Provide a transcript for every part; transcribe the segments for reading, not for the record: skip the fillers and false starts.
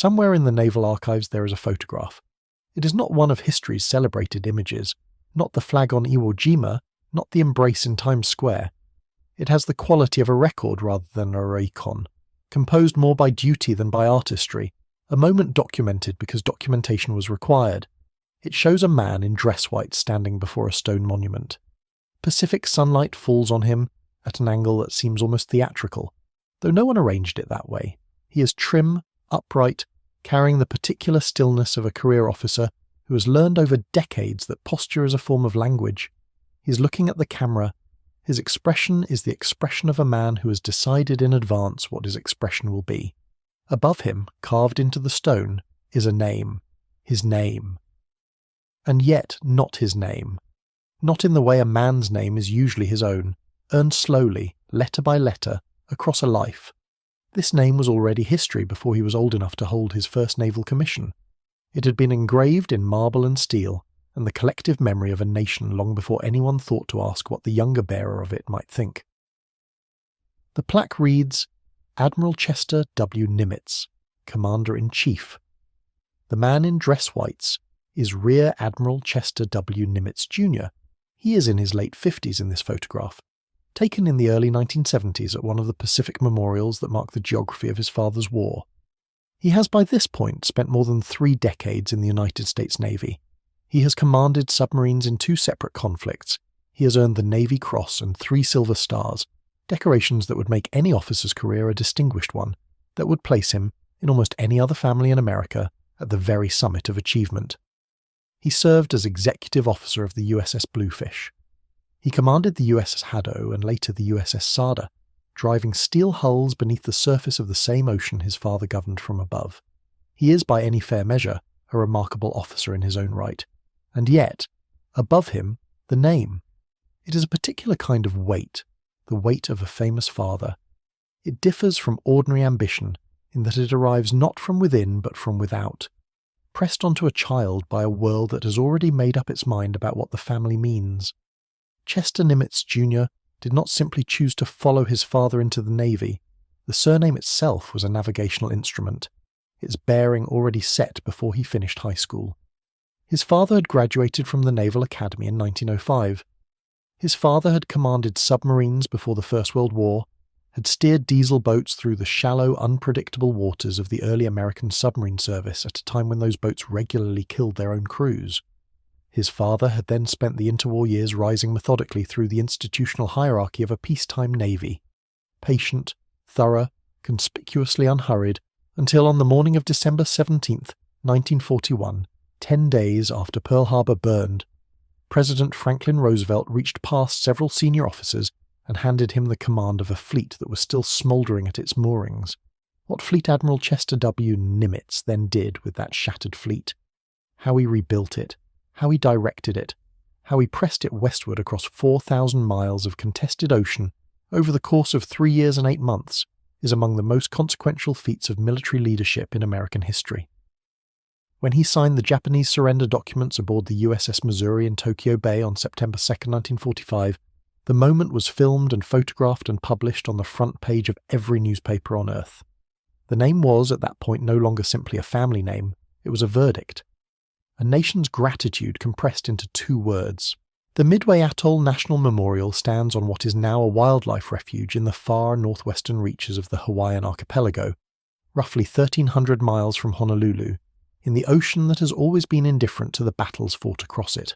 Somewhere in the naval archives there is a photograph. It is not one of history's celebrated images, not the flag on Iwo Jima, not the embrace in Times Square. It has the quality of a record rather than a icon, composed more by duty than by artistry, a moment documented because documentation was required. It shows a man in dress white standing before a stone monument. Pacific sunlight falls on him at an angle that seems almost theatrical, though no one arranged it that way. He is trim, upright, carrying the particular stillness of a career officer who has learned over decades that posture is a form of language. He is looking at the camera. His expression is the expression of a man who has decided in advance what his expression will be. Above him, carved into the stone, is a name. His name. And yet not his name. Not in the way a man's name is usually his own, earned slowly, letter by letter, across a life. This name was already history before he was old enough to hold his first naval commission. It had been engraved in marble and steel, and the collective memory of a nation long before anyone thought to ask what the younger bearer of it might think. The plaque reads, Admiral Chester W. Nimitz, Commander-in-Chief. The man in dress whites is Rear Admiral Chester W. Nimitz, Jr. He is in his late 50s in this photograph, taken in the early 1970s at one of the Pacific memorials that mark the geography of his father's war. He has by this point spent more than 3 decades in the United States Navy. He has commanded submarines in 2 separate conflicts. He has earned the Navy Cross and 3 Silver Stars, decorations that would make any officer's career a distinguished one, that would place him, in almost any other family in America, at the very summit of achievement. He served as executive officer of the USS Bluefish. He commanded the USS Haddo and later the USS Sada, driving steel hulls beneath the surface of the same ocean his father governed from above. He is, by any fair measure, a remarkable officer in his own right. And yet, above him, the name. It is a particular kind of weight, the weight of a famous father. It differs from ordinary ambition in that it arrives not from within but from without, pressed onto a child by a world that has already made up its mind about what the family means. Chester Nimitz, Jr. did not simply choose to follow his father into the Navy. The surname itself was a navigational instrument, its bearing already set before he finished high school. His father had graduated from the Naval Academy in 1905. His father had commanded submarines before the First World War, had steered diesel boats through the shallow, unpredictable waters of the early American submarine service at a time when those boats regularly killed their own crews. His father had then spent the interwar years rising methodically through the institutional hierarchy of a peacetime navy, patient, thorough, conspicuously unhurried, until on the morning of December 17th, 1941, 10 days after Pearl Harbor burned, President Franklin Roosevelt reached past several senior officers and handed him the command of a fleet that was still smouldering at its moorings. What Fleet Admiral Chester W. Nimitz then did with that shattered fleet, how he rebuilt it, how he directed it, how he pressed it westward across 4,000 miles of contested ocean over the course of 3 years and 8 months, is among the most consequential feats of military leadership in American history. When he signed the Japanese surrender documents aboard the USS Missouri in Tokyo Bay on September 2, 1945, the moment was filmed and photographed and published on the front page of every newspaper on Earth. The name was, at that point, no longer simply a family name, it was a verdict. A nation's gratitude compressed into 2 words. The Midway Atoll National Memorial stands on what is now a wildlife refuge in the far northwestern reaches of the Hawaiian archipelago, roughly 1,300 miles from Honolulu, in the ocean that has always been indifferent to the battles fought across it.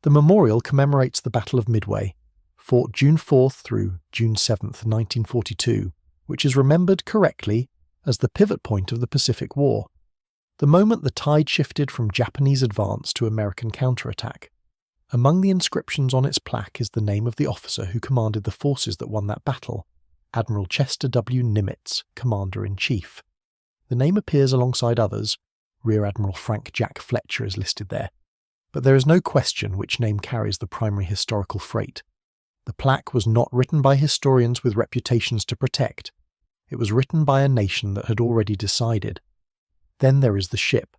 The memorial commemorates the Battle of Midway, fought June 4th through June 7th, 1942, which is remembered correctly as the pivot point of the Pacific War, the moment the tide shifted from Japanese advance to American counterattack. Among the inscriptions on its plaque is the name of the officer who commanded the forces that won that battle, Admiral Chester W. Nimitz, Commander-in-Chief. The name appears alongside others. Rear Admiral Frank Jack Fletcher is listed there. But there is no question which name carries the primary historical freight. The plaque was not written by historians with reputations to protect. It was written by a nation that had already decided. Then there is the ship.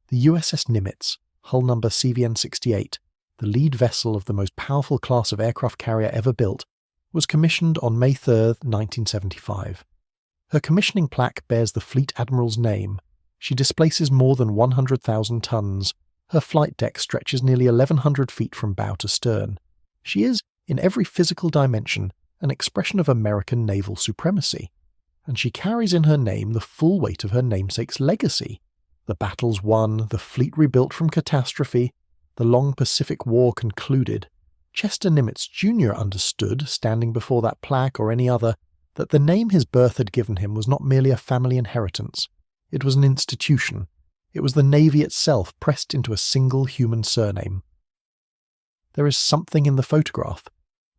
The USS Nimitz, hull number CVN-68, the lead vessel of the most powerful class of aircraft carrier ever built, was commissioned on May 3, 1975. Her commissioning plaque bears the Fleet Admiral's name, She displaces more than 100,000 tons. Her flight deck stretches nearly 1,100 feet from bow to stern. She is, in every physical dimension, an expression of American naval supremacy. And she carries in her name the full weight of her namesake's legacy. The battles won, the fleet rebuilt from catastrophe, the long Pacific War concluded. Chester Nimitz Jr. understood, standing before that plaque or any other, that the name his birth had given him was not merely a family inheritance. It was an institution. It was the Navy itself pressed into a single human surname. There is something in the photograph,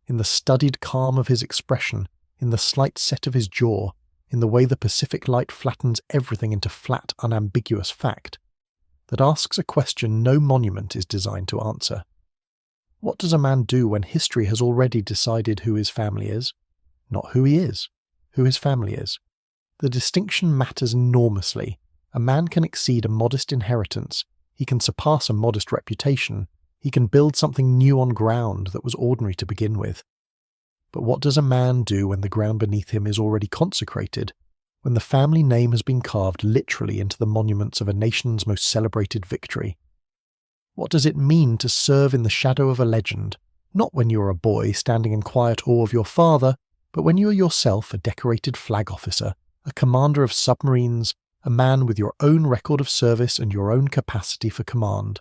in the studied calm of his expression, in the slight set of his jaw, in the way the Pacific light flattens everything into flat, unambiguous fact, that asks a question no monument is designed to answer. What does a man do when history has already decided who his family is? Not who he is, who his family is. The distinction matters enormously. A man can exceed a modest inheritance, he can surpass a modest reputation, he can build something new on ground that was ordinary to begin with. But what does a man do when the ground beneath him is already consecrated, when the family name has been carved literally into the monuments of a nation's most celebrated victory? What does it mean to serve in the shadow of a legend, not when you are a boy standing in quiet awe of your father, but when you are yourself a decorated flag officer, a commander of submarines, a man with your own record of service and your own capacity for command,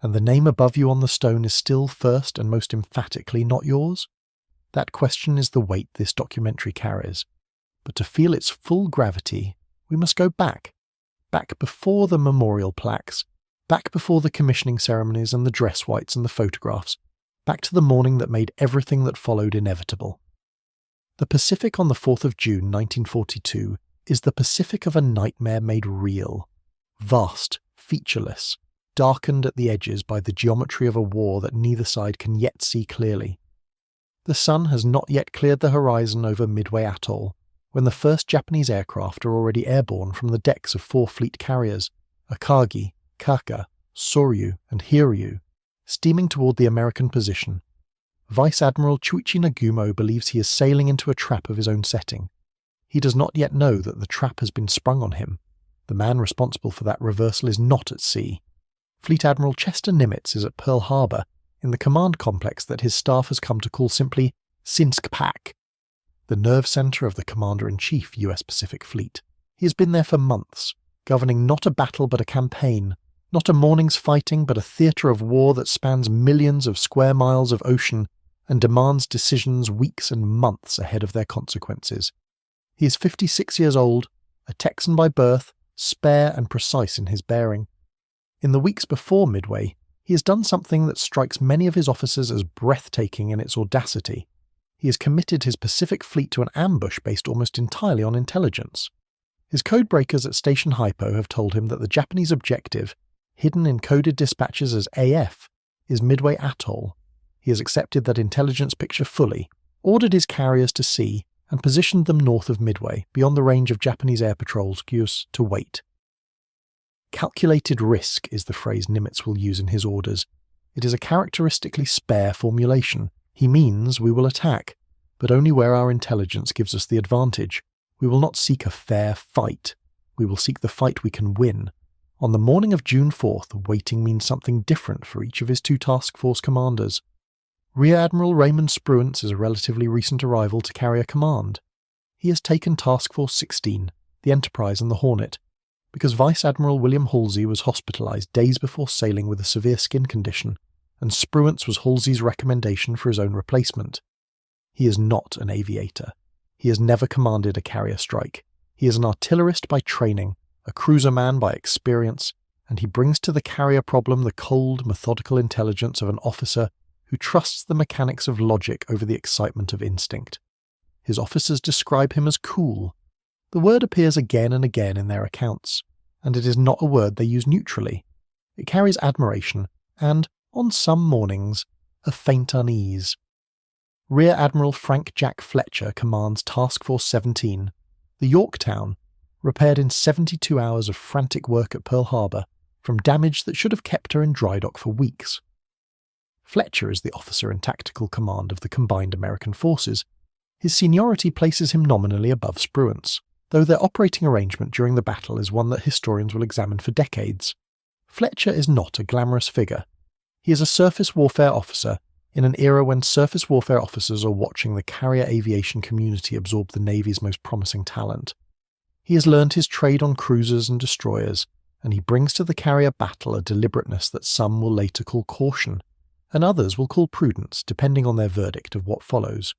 and the name above you on the stone is still first and most emphatically not yours? That question is the weight this documentary carries. But to feel its full gravity, we must go back before the memorial plaques, back before the commissioning ceremonies and the dress whites and the photographs, back to the morning that made everything that followed inevitable. The Pacific on the 4th of June 1942 is the Pacific of a nightmare made real. Vast, featureless, darkened at the edges by the geometry of a war that neither side can yet see clearly. The sun has not yet cleared the horizon over Midway Atoll, when the first Japanese aircraft are already airborne from the decks of 4 fleet carriers, Akagi, Kaka, Soryu, and Hiryu, steaming toward the American position. Vice Admiral Chuichi Nagumo believes he is sailing into a trap of his own setting. He does not yet know that the trap has been sprung on him. The man responsible for that reversal is not at sea. Fleet Admiral Chester Nimitz is at Pearl Harbor, in the command complex that his staff has come to call simply Sinsk-Pak, the nerve center of the Commander-in-Chief U.S. Pacific Fleet. He has been there for months, governing not a battle but a campaign, not a morning's fighting but a theatre of war that spans millions of square miles of ocean and demands decisions weeks and months ahead of their consequences. He is 56 years old, a Texan by birth, spare and precise in his bearing. In the weeks before Midway, he has done something that strikes many of his officers as breathtaking in its audacity. He has committed his Pacific Fleet to an ambush based almost entirely on intelligence. His codebreakers at Station Hypo have told him that the Japanese objective, hidden in coded dispatches as AF, is Midway Atoll. He has accepted that intelligence picture fully, ordered his carriers to sea, and positioned them north of Midway, beyond the range of Japanese air patrols to wait. Calculated risk is the phrase Nimitz will use in his orders. It is a characteristically spare formulation. He means we will attack, but only where our intelligence gives us the advantage. We will not seek a fair fight. We will seek the fight we can win. On the morning of June 4th, waiting means something different for each of his 2 task force commanders. Rear Admiral Raymond Spruance is a relatively recent arrival to carry a command. He has taken Task Force 16, the Enterprise and the Hornet, because Vice Admiral William Halsey was hospitalized days before sailing with a severe skin condition, and Spruance was Halsey's recommendation for his own replacement. He is not an aviator. He has never commanded a carrier strike. He is an artillerist by training, a cruiserman by experience, and he brings to the carrier problem the cold, methodical intelligence of an officer who trusts the mechanics of logic over the excitement of instinct. His officers describe him as cool. The word appears again and again in their accounts, and it is not a word they use neutrally. It carries admiration and, on some mornings, a faint unease. Rear Admiral Frank Jack Fletcher commands Task Force 17, the Yorktown, repaired in 72 hours of frantic work at Pearl Harbor from damage that should have kept her in dry dock for weeks. Fletcher is the officer in tactical command of the combined American forces. His seniority places him nominally above Spruance, though their operating arrangement during the battle is one that historians will examine for decades. Fletcher is not a glamorous figure. He is a surface warfare officer in an era when surface warfare officers are watching the carrier aviation community absorb the Navy's most promising talent. He has learned his trade on cruisers and destroyers, and he brings to the carrier battle a deliberateness that some will later call caution, and others will call prudence, depending on their verdict of what follows.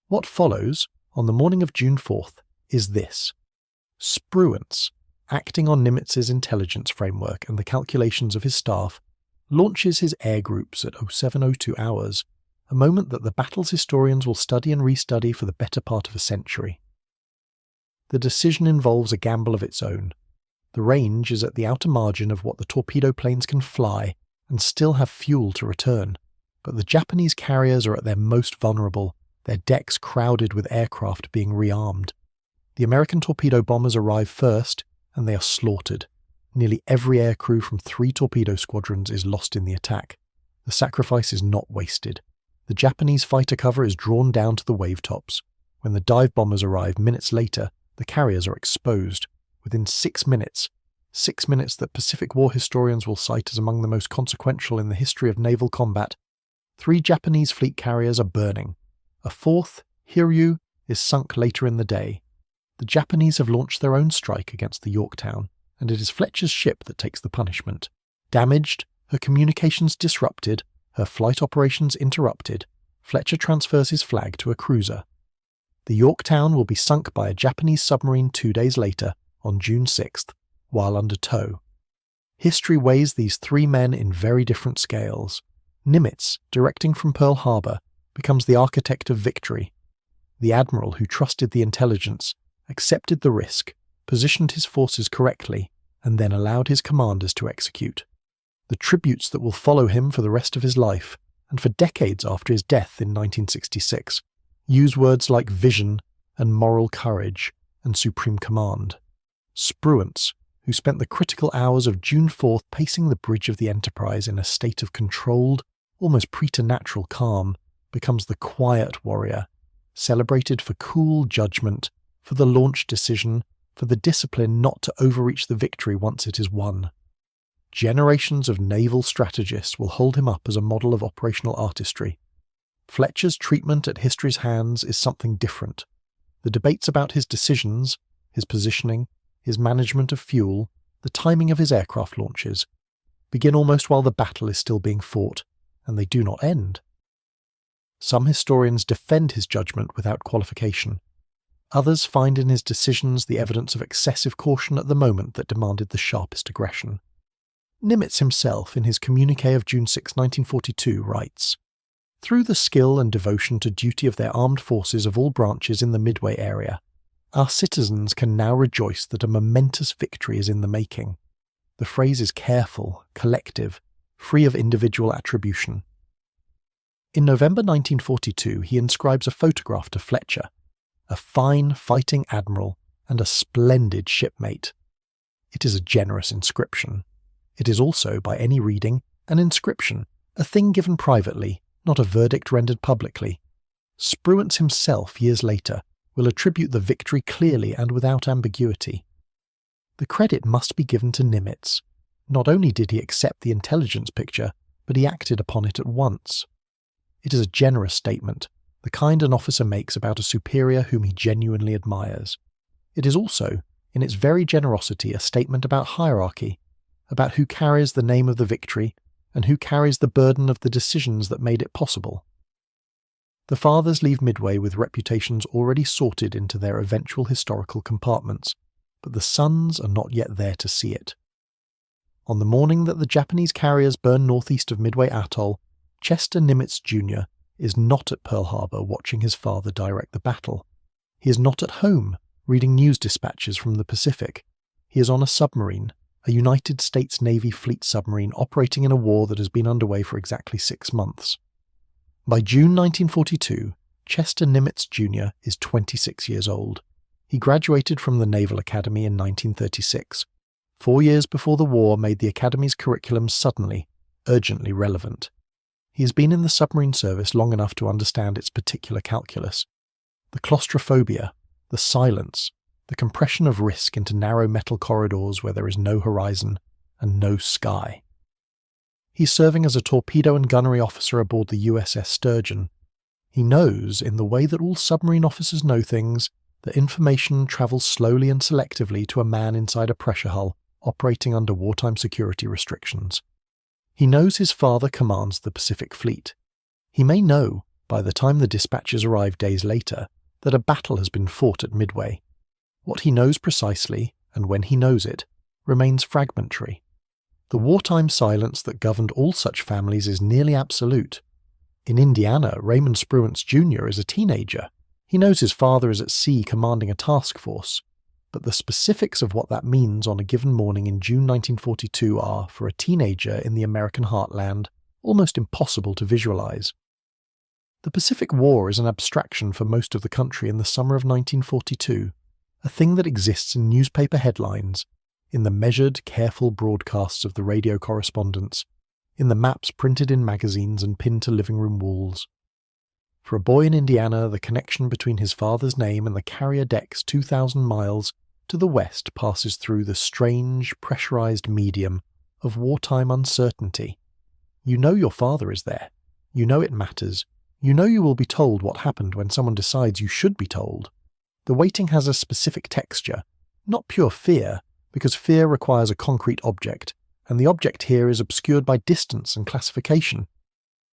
What follows, on the morning of June 4th, is this. Spruance, acting on Nimitz's intelligence framework and the calculations of his staff, launches his air groups at 07:02 hours, a moment that the battle's historians will study and restudy for the better part of a century. The decision involves a gamble of its own. The range is at the outer margin of what the torpedo planes can fly and still have fuel to return, but the Japanese carriers are at their most vulnerable, their decks crowded with aircraft being rearmed. The American torpedo bombers arrive first, and they are slaughtered. Nearly every aircrew from 3 torpedo squadrons is lost in the attack. The sacrifice is not wasted. The Japanese fighter cover is drawn down to the wave tops. When the dive bombers arrive minutes later, the carriers are exposed. Within 6 minutes, 6 minutes that Pacific War historians will cite as among the most consequential in the history of naval combat, 3 Japanese fleet carriers are burning. A 4th, Hiryu, is sunk later in the day. The Japanese have launched their own strike against the Yorktown, and it is Fletcher's ship that takes the punishment. Damaged, her communications disrupted, her flight operations interrupted, Fletcher transfers his flag to a cruiser. The Yorktown will be sunk by a Japanese submarine 2 days later, on June 6th, while under tow. History weighs these 3 men in very different scales. Nimitz, directing from Pearl Harbor, becomes the architect of victory. The admiral who trusted the intelligence, accepted the risk, positioned his forces correctly, and then allowed his commanders to execute. The tributes that will follow him for the rest of his life, and for decades after his death in 1966, use words like vision and moral courage and supreme command. Spruance, who spent the critical hours of June 4th pacing the bridge of the Enterprise in a state of controlled, almost preternatural calm, becomes the quiet warrior, celebrated for cool judgment, for the launch decision, for the discipline not to overreach the victory once it is won. Generations of naval strategists will hold him up as a model of operational artistry. Fletcher's treatment at history's hands is something different. The debates about his decisions, his positioning, his management of fuel, the timing of his aircraft launches, begin almost while the battle is still being fought, and they do not end. Some historians defend his judgment without qualification. Others find in his decisions the evidence of excessive caution at the moment that demanded the sharpest aggression. Nimitz himself, in his communique of June 6, 1942, writes, "Through the skill and devotion to duty of their armed forces of all branches in the Midway area, our citizens can now rejoice that a momentous victory is in the making." The phrase is careful, collective, free of individual attribution. In November 1942, he inscribes a photograph to Fletcher, a fine fighting admiral and a splendid shipmate. It is a generous inscription. It is also, by any reading, an inscription, a thing given privately, not a verdict rendered publicly. Spruance himself, years later, will attribute the victory clearly and without ambiguity. The credit must be given to Nimitz. Not only did he accept the intelligence picture, but he acted upon it at once. It is a generous statement, the kind an officer makes about a superior whom he genuinely admires. It is also, in its very generosity, a statement about hierarchy, about who carries the name of the victory and who carries the burden of the decisions that made it possible. The fathers leave Midway with reputations already sorted into their eventual historical compartments, but the sons are not yet there to see it. On the morning that the Japanese carriers burn northeast of Midway Atoll, Chester Nimitz Jr. is not at Pearl Harbor watching his father direct the battle. He is not at home reading news dispatches from the Pacific. He is on a submarine, a United States Navy fleet submarine operating in a war that has been underway for exactly 6 months. By June 1942, Chester Nimitz Jr. is 26 years old. He graduated from the Naval Academy in 1936. 4 years before the war made the Academy's curriculum suddenly, urgently relevant. He has been in the submarine service long enough to understand its particular calculus. The claustrophobia, the silence, the compression of risk into narrow metal corridors where there is no horizon and no sky. He's serving as a torpedo and gunnery officer aboard the USS Sturgeon. He knows, in the way that all submarine officers know things, that information travels slowly and selectively to a man inside a pressure hull operating under wartime security restrictions. He knows his father commands the Pacific Fleet. He may know, by the time the dispatches arrive days later, that a battle has been fought at Midway. What he knows precisely, and when he knows it, remains fragmentary. The wartime silence that governed all such families is nearly absolute. In Indiana, Raymond Spruance Jr. is a teenager. He knows his father is at sea commanding a task force, but the specifics of what that means on a given morning in June 1942 are, for a teenager in the American heartland, almost impossible to visualize. The Pacific War is an abstraction for most of the country in the summer of 1942, a thing that exists in newspaper headlines, in the measured, careful broadcasts of the radio correspondents, in the maps printed in magazines and pinned to living room walls. For a boy in Indiana, the connection between his father's name and the carrier decks 2,000 miles to the west passes through the strange, pressurized medium of wartime uncertainty. You know your father is there. You know it matters. You know you will be told what happened when someone decides you should be told. The waiting has a specific texture, not pure fear, because fear requires a concrete object, and the object here is obscured by distance and classification.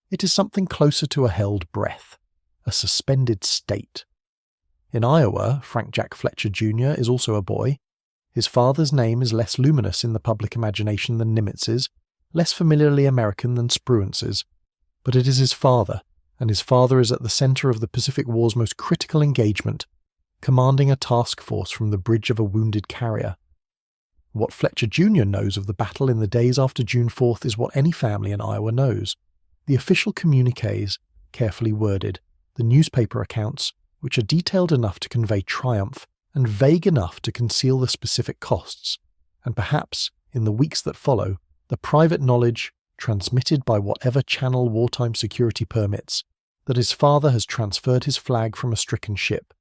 It is something closer to a held breath, a suspended state. In Iowa, Frank Jack Fletcher Jr. is also a boy. His father's name is less luminous in the public imagination than Nimitz's, less familiarly American than Spruance's, but it is his father, and his father is at the center of the Pacific War's most critical engagement, commanding a task force from the bridge of a wounded carrier. What Fletcher Jr. knows of the battle in the days after June 4th is what any family in Iowa knows. The official communiques, carefully worded, the newspaper accounts, which are detailed enough to convey triumph and vague enough to conceal the specific costs, and perhaps, in the weeks that follow, the private knowledge, transmitted by whatever channel wartime security permits, that his father has transferred his flag from a stricken ship.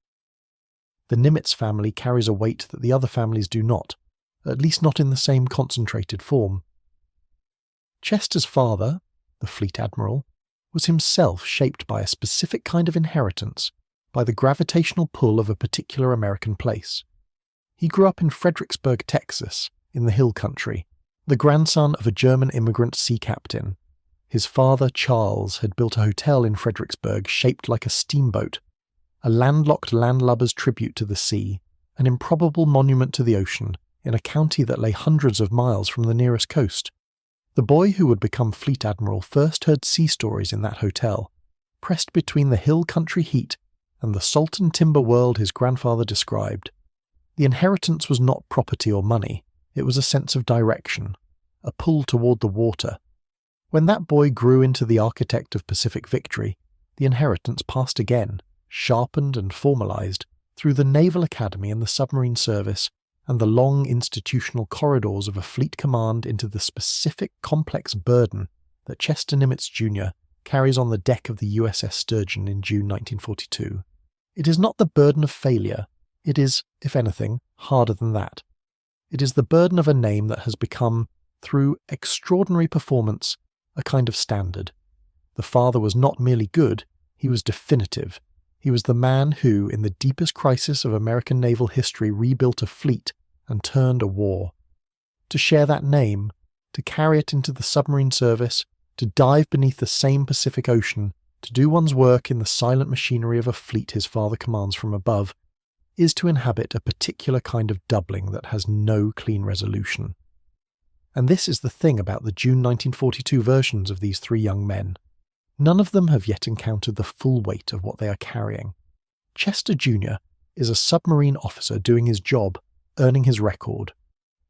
The Nimitz family carries a weight that the other families do not, at least not in the same concentrated form. Chester's father, the Fleet Admiral, was himself shaped by a specific kind of inheritance, by the gravitational pull of a particular American place. He grew up in Fredericksburg, Texas, in the hill country, the grandson of a German immigrant sea captain. His father, Charles, had built a hotel in Fredericksburg shaped like a steamboat, a landlocked landlubber's tribute to the sea, an improbable monument to the ocean, in a county that lay hundreds of miles from the nearest coast. The boy who would become Fleet Admiral first heard sea stories in that hotel, pressed between the hill country heat and the salt and timber world his grandfather described. The inheritance was not property or money, it was a sense of direction, a pull toward the water. When that boy grew into the architect of Pacific victory, the inheritance passed again, sharpened and formalized, through the Naval Academy and the submarine service, and the long institutional corridors of a fleet command into the specific complex burden that Chester Nimitz Jr. carries on the deck of the USS Sturgeon in June 1942. It is not the burden of failure, it is, if anything, harder than that. It is the burden of a name that has become, through extraordinary performance, a kind of standard. The father was not merely good, he was definitive. He was the man who, in the deepest crisis of American naval history, rebuilt a fleet and turned a war. To share that name, to carry it into the submarine service, to dive beneath the same Pacific Ocean, to do one's work in the silent machinery of a fleet his father commands from above, is to inhabit a particular kind of doubling that has no clean resolution. And this is the thing about the June 1942 versions of these three young men. None of them have yet encountered the full weight of what they are carrying. Chester Jr. is a submarine officer doing his job, earning his record.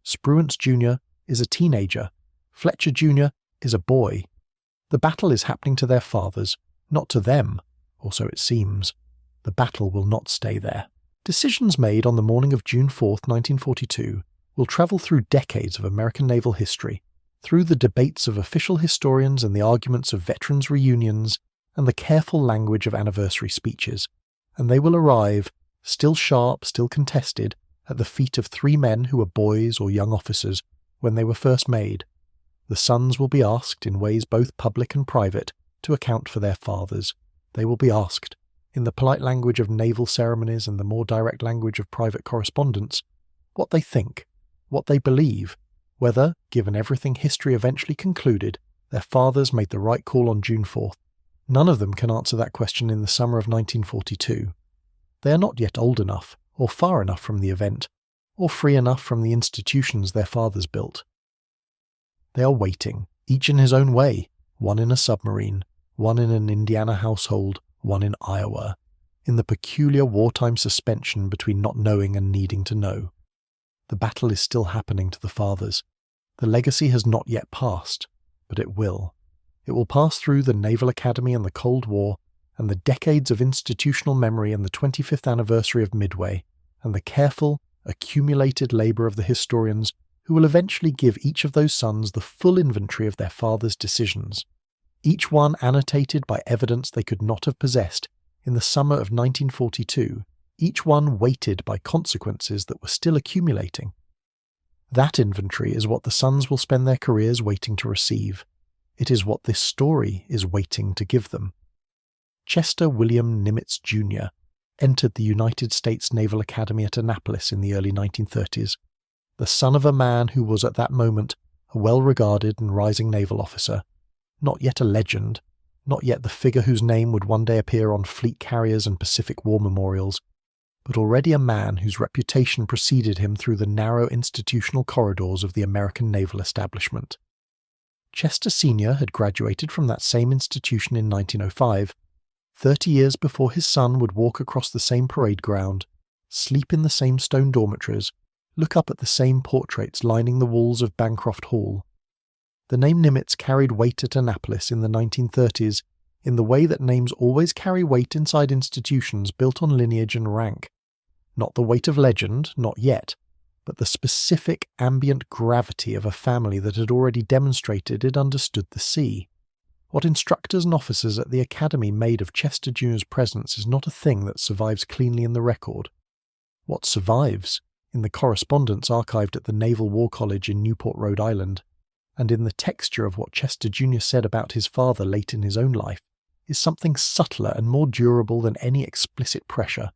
Spruance Jr. is a teenager. Fletcher Jr. is a boy. The battle is happening to their fathers, not to them, or so it seems. The battle will not stay there. Decisions made on the morning of June 4th, 1942, will travel through decades of American naval history, through the debates of official historians and the arguments of veterans' reunions and the careful language of anniversary speeches, and they will arrive, still sharp, still contested, at the feet of 3 men who were boys or young officers when they were first made. The sons will be asked, in ways both public and private, to account for their fathers. They will be asked, in the polite language of naval ceremonies and the more direct language of private correspondence, what they think, what they believe, whether, given everything history eventually concluded, their fathers made the right call on June 4th. None of them can answer that question in the summer of 1942. They are not yet old enough, or far enough from the event, or free enough from the institutions their fathers built. They are waiting, each in his own way, one in a submarine, one in an Indiana household, one in Iowa, in the peculiar wartime suspension between not knowing and needing to know. The battle is still happening to the fathers. The legacy has not yet passed, but it will. It will pass through the Naval Academy and the Cold War, and the decades of institutional memory and the 25th anniversary of Midway, and the careful, accumulated labour of the historians who will eventually give each of those sons the full inventory of their fathers' decisions, each one annotated by evidence they could not have possessed in the summer of 1942, each one weighted by consequences that were still accumulating. That inventory is what the sons will spend their careers waiting to receive. It is what this story is waiting to give them. Chester William Nimitz Jr. entered the United States Naval Academy at Annapolis in the early 1930s, the son of a man who was at that moment a well-regarded and rising naval officer, not yet a legend, not yet the figure whose name would one day appear on fleet carriers and Pacific War memorials, but already a man whose reputation preceded him through the narrow institutional corridors of the American naval establishment. Chester Sr. had graduated from that same institution in 1905, 30 years before his son would walk across the same parade ground, sleep in the same stone dormitories, look up at the same portraits lining the walls of Bancroft Hall. The name Nimitz carried weight at Annapolis in the 1930s in the way that names always carry weight inside institutions built on lineage and rank. Not the weight of legend, not yet, but the specific ambient gravity of a family that had already demonstrated it understood the sea. What instructors and officers at the academy made of Chester Jr.'s presence is not a thing that survives cleanly in the record. What survives, in the correspondence archived at the Naval War College in Newport, Rhode Island, and in the texture of what Chester Jr. said about his father late in his own life, is something subtler and more durable than any explicit pressure.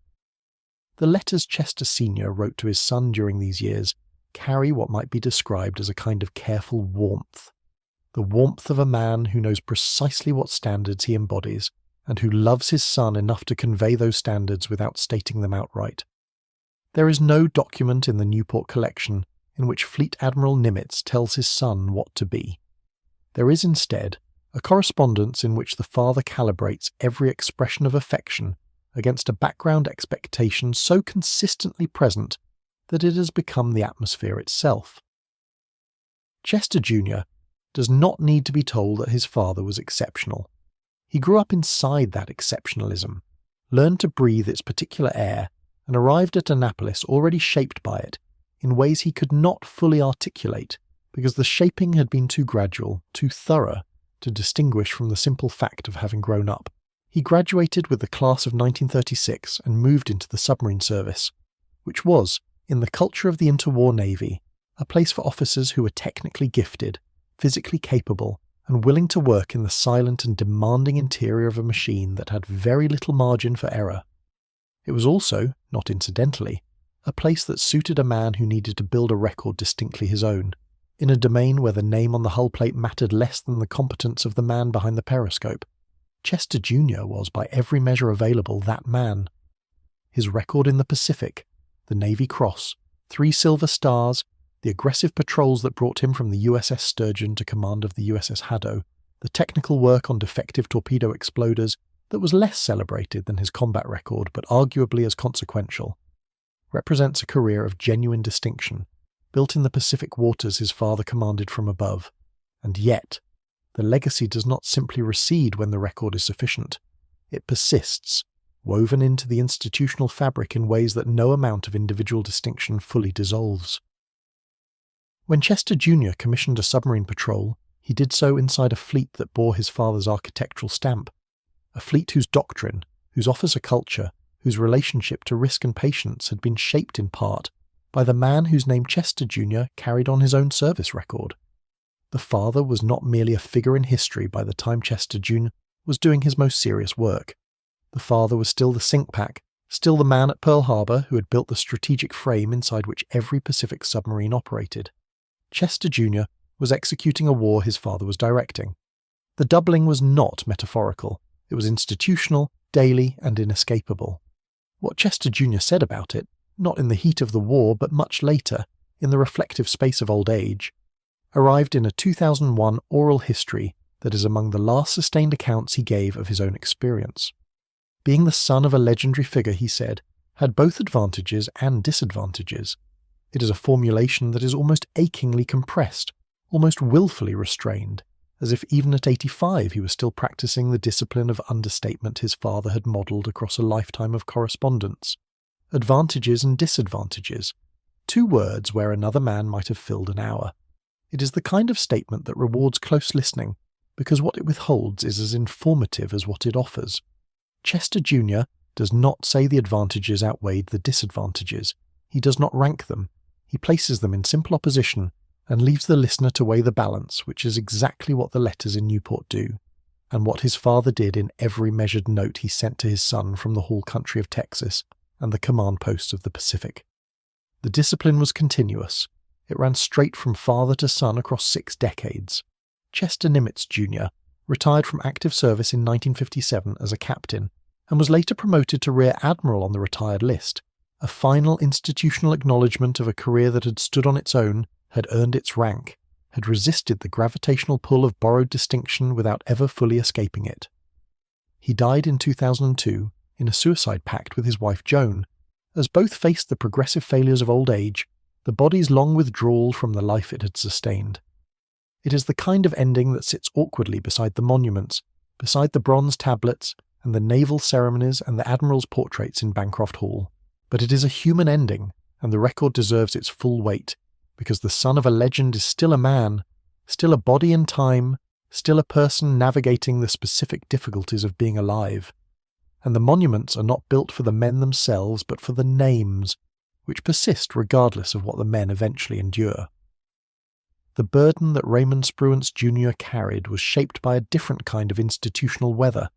The letters Chester Sr. wrote to his son during these years carry what might be described as a kind of careful warmth. The warmth of a man who knows precisely what standards he embodies, and who loves his son enough to convey those standards without stating them outright. There is no document in the Newport collection in which Fleet Admiral Nimitz tells his son what to be. There is instead a correspondence in which the father calibrates every expression of affection against a background expectation so consistently present that it has become the atmosphere itself. Chester Jr. does not need to be told that his father was exceptional. He grew up inside that exceptionalism, learned to breathe its particular air, and arrived at Annapolis already shaped by it in ways he could not fully articulate because the shaping had been too gradual, too thorough, to distinguish from the simple fact of having grown up. He graduated with the class of 1936 and moved into the submarine service, which was, in the culture of the interwar Navy, a place for officers who were technically gifted, physically capable, and willing to work in the silent and demanding interior of a machine that had very little margin for error. It was also, not incidentally, a place that suited a man who needed to build a record distinctly his own, in a domain where the name on the hull plate mattered less than the competence of the man behind the periscope. Chester Jr. was, by every measure available, that man. His record in the Pacific, the Navy Cross, 3 Silver Stars, the aggressive patrols that brought him from the USS Sturgeon to command of the USS Haddo, the technical work on defective torpedo exploders that was less celebrated than his combat record but arguably as consequential, represents a career of genuine distinction, built in the Pacific waters his father commanded from above. And yet, the legacy does not simply recede when the record is sufficient. It persists, woven into the institutional fabric in ways that no amount of individual distinction fully dissolves. When Chester Jr. commissioned a submarine patrol, he did so inside a fleet that bore his father's architectural stamp, a fleet whose doctrine, whose officer culture, whose relationship to risk and patience had been shaped in part by the man whose name Chester Jr. carried on his own service record. The father was not merely a figure in history by the time Chester Jr. was doing his most serious work. The father was still the sink pack, still the man at Pearl Harbor who had built the strategic frame inside which every Pacific submarine operated. Chester Jr. was executing a war his father was directing. The doubling was not metaphorical. It was institutional, daily, and inescapable. What Chester Jr. said about it, not in the heat of the war but much later, in the reflective space of old age, arrived in a 2001 oral history that is among the last sustained accounts he gave of his own experience. Being the son of a legendary figure, he said, had both advantages and disadvantages. It is a formulation that is almost achingly compressed, almost willfully restrained, as if even at 85 he was still practicing the discipline of understatement his father had modelled across a lifetime of correspondence. Advantages and disadvantages, 2 words where another man might have filled an hour. It is the kind of statement that rewards close listening, because what it withholds is as informative as what it offers. Chester Jr. does not say the advantages outweighed the disadvantages. He does not rank them. He places them in simple opposition and leaves the listener to weigh the balance, which is exactly what the letters in Newport do, and what his father did in every measured note he sent to his son from the whole country of Texas and the command posts of the Pacific. The discipline was continuous. It ran straight from father to son across 6 decades. Chester Nimitz Jr. retired from active service in 1957 as a captain, and was later promoted to Rear Admiral on the retired list, a final institutional acknowledgement of a career that had stood on its own, had earned its rank, had resisted the gravitational pull of borrowed distinction without ever fully escaping it. He died in 2002 in a suicide pact with his wife Joan. As both faced the progressive failures of old age, the body's long withdrawal from the life it had sustained. It is the kind of ending that sits awkwardly beside the monuments, beside the bronze tablets, and the naval ceremonies and the Admirals' portraits in Bancroft Hall. But it is a human ending, and the record deserves its full weight, because the son of a legend is still a man, still a body in time, still a person navigating the specific difficulties of being alive. And the monuments are not built for the men themselves, but for the names, which persist regardless of what the men eventually endure. The burden that Raymond Spruance Jr. carried was shaped by a different kind of institutional weather.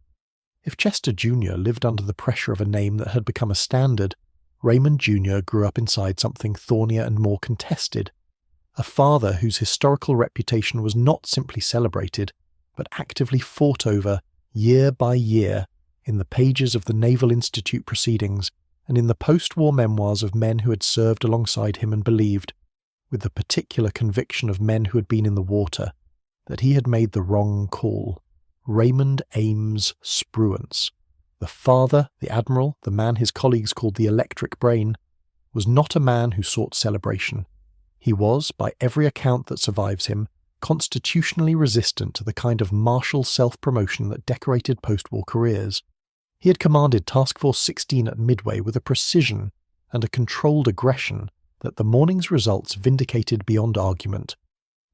If Chester Jr. lived under the pressure of a name that had become a standard, Raymond Jr. grew up inside something thornier and more contested, a father whose historical reputation was not simply celebrated, but actively fought over, year by year, in the pages of the Naval Institute proceedings and in the post-war memoirs of men who had served alongside him and believed, with the particular conviction of men who had been in the water, that he had made the wrong call. Raymond Ames Spruance, the father, the admiral, the man his colleagues called the electric brain, was not a man who sought celebration. He was, by every account that survives him, constitutionally resistant to the kind of martial self-promotion that decorated post-war careers. He had commanded Task Force 16 at Midway with a precision and a controlled aggression that the morning's results vindicated beyond argument.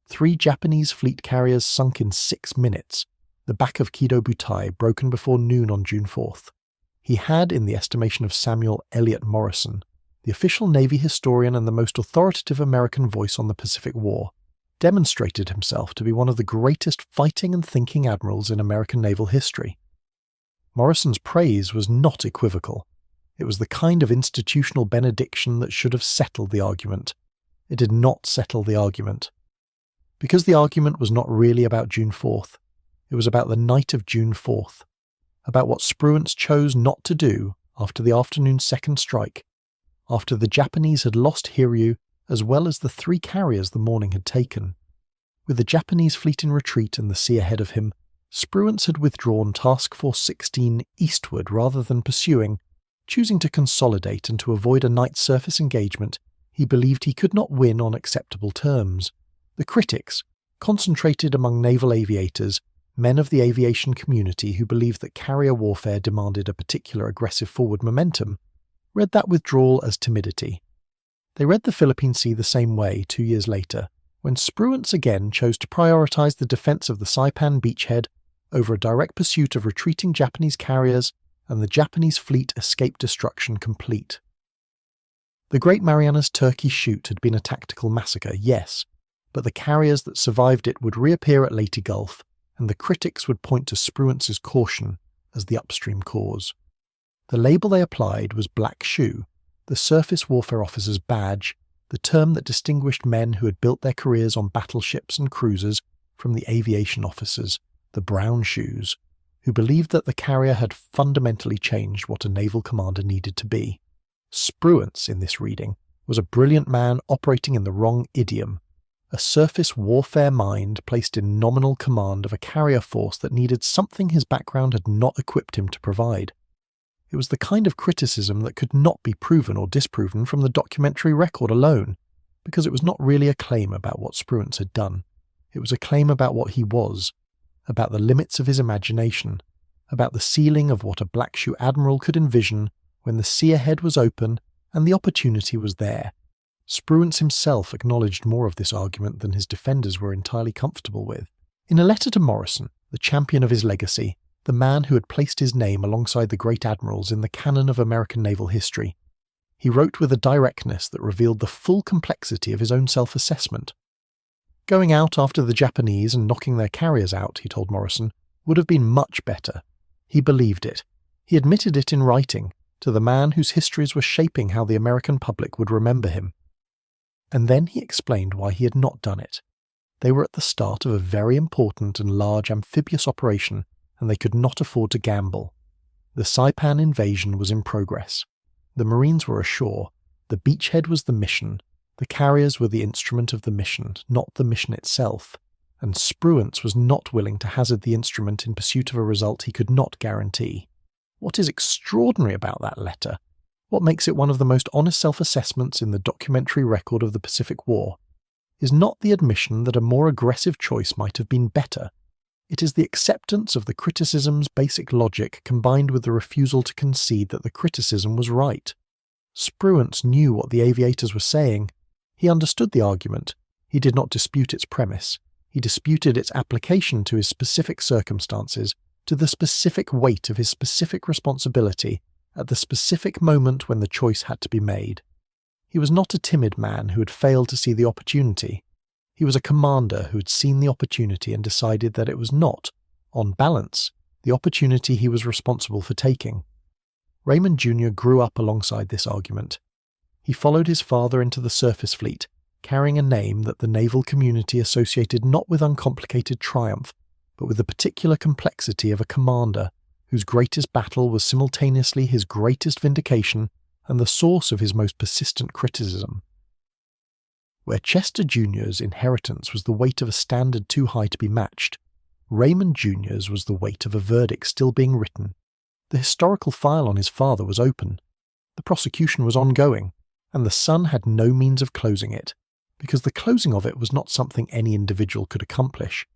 3 Japanese fleet carriers sunk in 6 minutes, the back of Kido Butai broken before noon on June 4th. He had, in the estimation of Samuel Eliot Morrison, the official Navy historian and the most authoritative American voice on the Pacific War, demonstrated himself to be one of the greatest fighting and thinking admirals in American naval history. Morrison's praise was not equivocal. It was the kind of institutional benediction that should have settled the argument. It did not settle the argument. Because the argument was not really about June 4th. It was about the night of June 4th. About what Spruance chose not to do after the afternoon's second strike, after the Japanese had lost Hiryu as well as the 3 carriers the morning had taken. With the Japanese fleet in retreat and the sea ahead of him, Spruance had withdrawn Task Force 16 eastward rather than pursuing, choosing to consolidate and to avoid a night surface engagement he believed he could not win on acceptable terms. The critics, concentrated among naval aviators, men of the aviation community who believed that carrier warfare demanded a particular aggressive forward momentum, read that withdrawal as timidity. They read the Philippine Sea the same way 2 years later, when Spruance again chose to prioritize the defense of the Saipan beachhead over a direct pursuit of retreating Japanese carriers, and the Japanese fleet escaped destruction complete. The The Great Marianas Turkey Shoot had been a tactical massacre, yes, but the carriers that survived it would reappear at Leyte Gulf, and the critics would point to Spruance's caution as the upstream cause. The label they applied was Black Shoe, the surface warfare officer's badge, the term that distinguished men who had built their careers on battleships and cruisers from the aviation officers, the Brown Shoes, who believed that the carrier had fundamentally changed what a naval commander needed to be. Spruance, in this reading, was a brilliant man operating in the wrong idiom, a surface warfare mind placed in nominal command of a carrier force that needed something his background had not equipped him to provide. It was the kind of criticism that could not be proven or disproven from the documentary record alone, because it was not really a claim about what Spruance had done. It was a claim about what he was, about the limits of his imagination, about the ceiling of what a Black Shoe admiral could envision when the sea ahead was open and the opportunity was there. Spruance himself acknowledged more of this argument than his defenders were entirely comfortable with. In a letter to Morrison, the champion of his legacy, the man who had placed his name alongside the great admirals in the canon of American naval history, he wrote with a directness that revealed the full complexity of his own self-assessment. Going out after the Japanese and knocking their carriers out, he told Morrison, would have been much better. He believed it. He admitted it in writing, to the man whose histories were shaping how the American public would remember him. And then he explained why he had not done it. They were at the start of a very important and large amphibious operation, and they could not afford to gamble. The Saipan invasion was in progress. The Marines were ashore. The beachhead was the mission. The carriers were the instrument of the mission, not the mission itself. And Spruance was not willing to hazard the instrument in pursuit of a result he could not guarantee. What is extraordinary about that letter, what makes it one of the most honest self-assessments in the documentary record of the Pacific War, is not the admission that a more aggressive choice might have been better. It is the acceptance of the criticism's basic logic combined with the refusal to concede that the criticism was right. Spruance knew what the aviators were saying. He understood the argument. He did not dispute its premise. He disputed its application to his specific circumstances, to the specific weight of his specific responsibility, at the specific moment when the choice had to be made. He was not a timid man who had failed to see the opportunity. He was a commander who had seen the opportunity and decided that it was not, on balance, the opportunity he was responsible for taking. Raymond Jr. grew up alongside this argument. He followed his father into the surface fleet, carrying a name that the naval community associated not with uncomplicated triumph, but with the particular complexity of a commander whose greatest battle was simultaneously his greatest vindication and the source of his most persistent criticism. Where Chester Jr.'s inheritance was the weight of a standard too high to be matched, Raymond Jr.'s was the weight of a verdict still being written. The historical file on his father was open. The prosecution was ongoing, and the son had no means of closing it, because the closing of it was not something any individual could accomplish.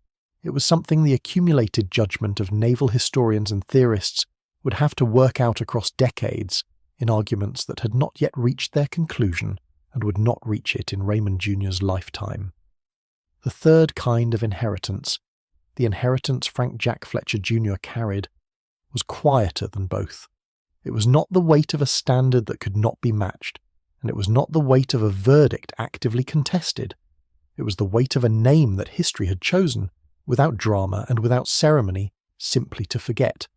It was something the accumulated judgment of naval historians and theorists would have to work out across decades in arguments that had not yet reached their conclusion and would not reach it in Raymond Jr.'s lifetime. The third kind of inheritance, the inheritance Frank Jack Fletcher Jr. carried, was quieter than both. It was not the weight of a standard that could not be matched, and it was not the weight of a verdict actively contested. It was the weight of a name that history had chosen, without drama and without ceremony, simply to forget.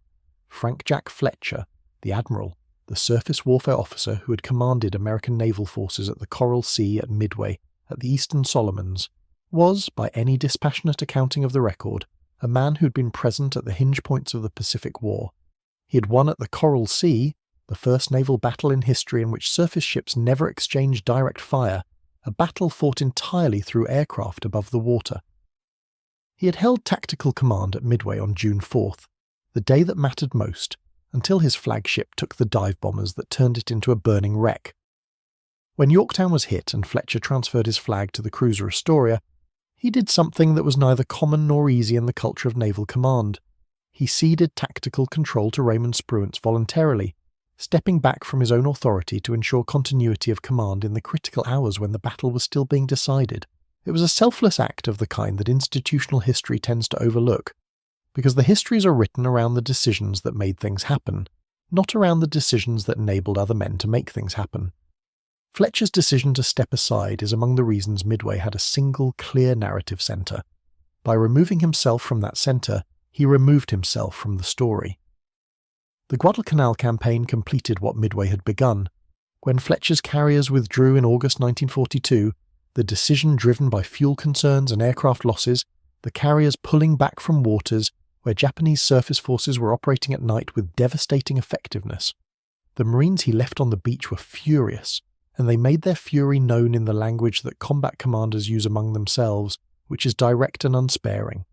Frank Jack Fletcher, the Admiral, the surface warfare officer who had commanded American naval forces at the Coral Sea at Midway, at the Eastern Solomons, was, by any dispassionate accounting of the record, a man who had been present at the hinge points of the Pacific War. He had won at the Coral Sea, the first naval battle in history in which surface ships never exchanged direct fire, a battle fought entirely through aircraft above the water. He had held tactical command at Midway on June 4th, the day that mattered most, until his flagship took the dive bombers that turned it into a burning wreck. When Yorktown was hit and Fletcher transferred his flag to the cruiser Astoria, he did something that was neither common nor easy in the culture of naval command. He ceded tactical control to Raymond Spruance voluntarily, stepping back from his own authority to ensure continuity of command in the critical hours when the battle was still being decided. It was a selfless act of the kind that institutional history tends to overlook, because the histories are written around the decisions that made things happen, not around the decisions that enabled other men to make things happen. Fletcher's decision to step aside is among the reasons Midway had a single, clear narrative centre. By removing himself from that centre, he removed himself from the story. The Guadalcanal campaign completed what Midway had begun. When Fletcher's carriers withdrew in August 1942, the decision driven by fuel concerns and aircraft losses, the carriers pulling back from waters where Japanese surface forces were operating at night with devastating effectiveness. The Marines he left on the beach were furious, and they made their fury known in the language that combat commanders use among themselves, which is direct and unsparing.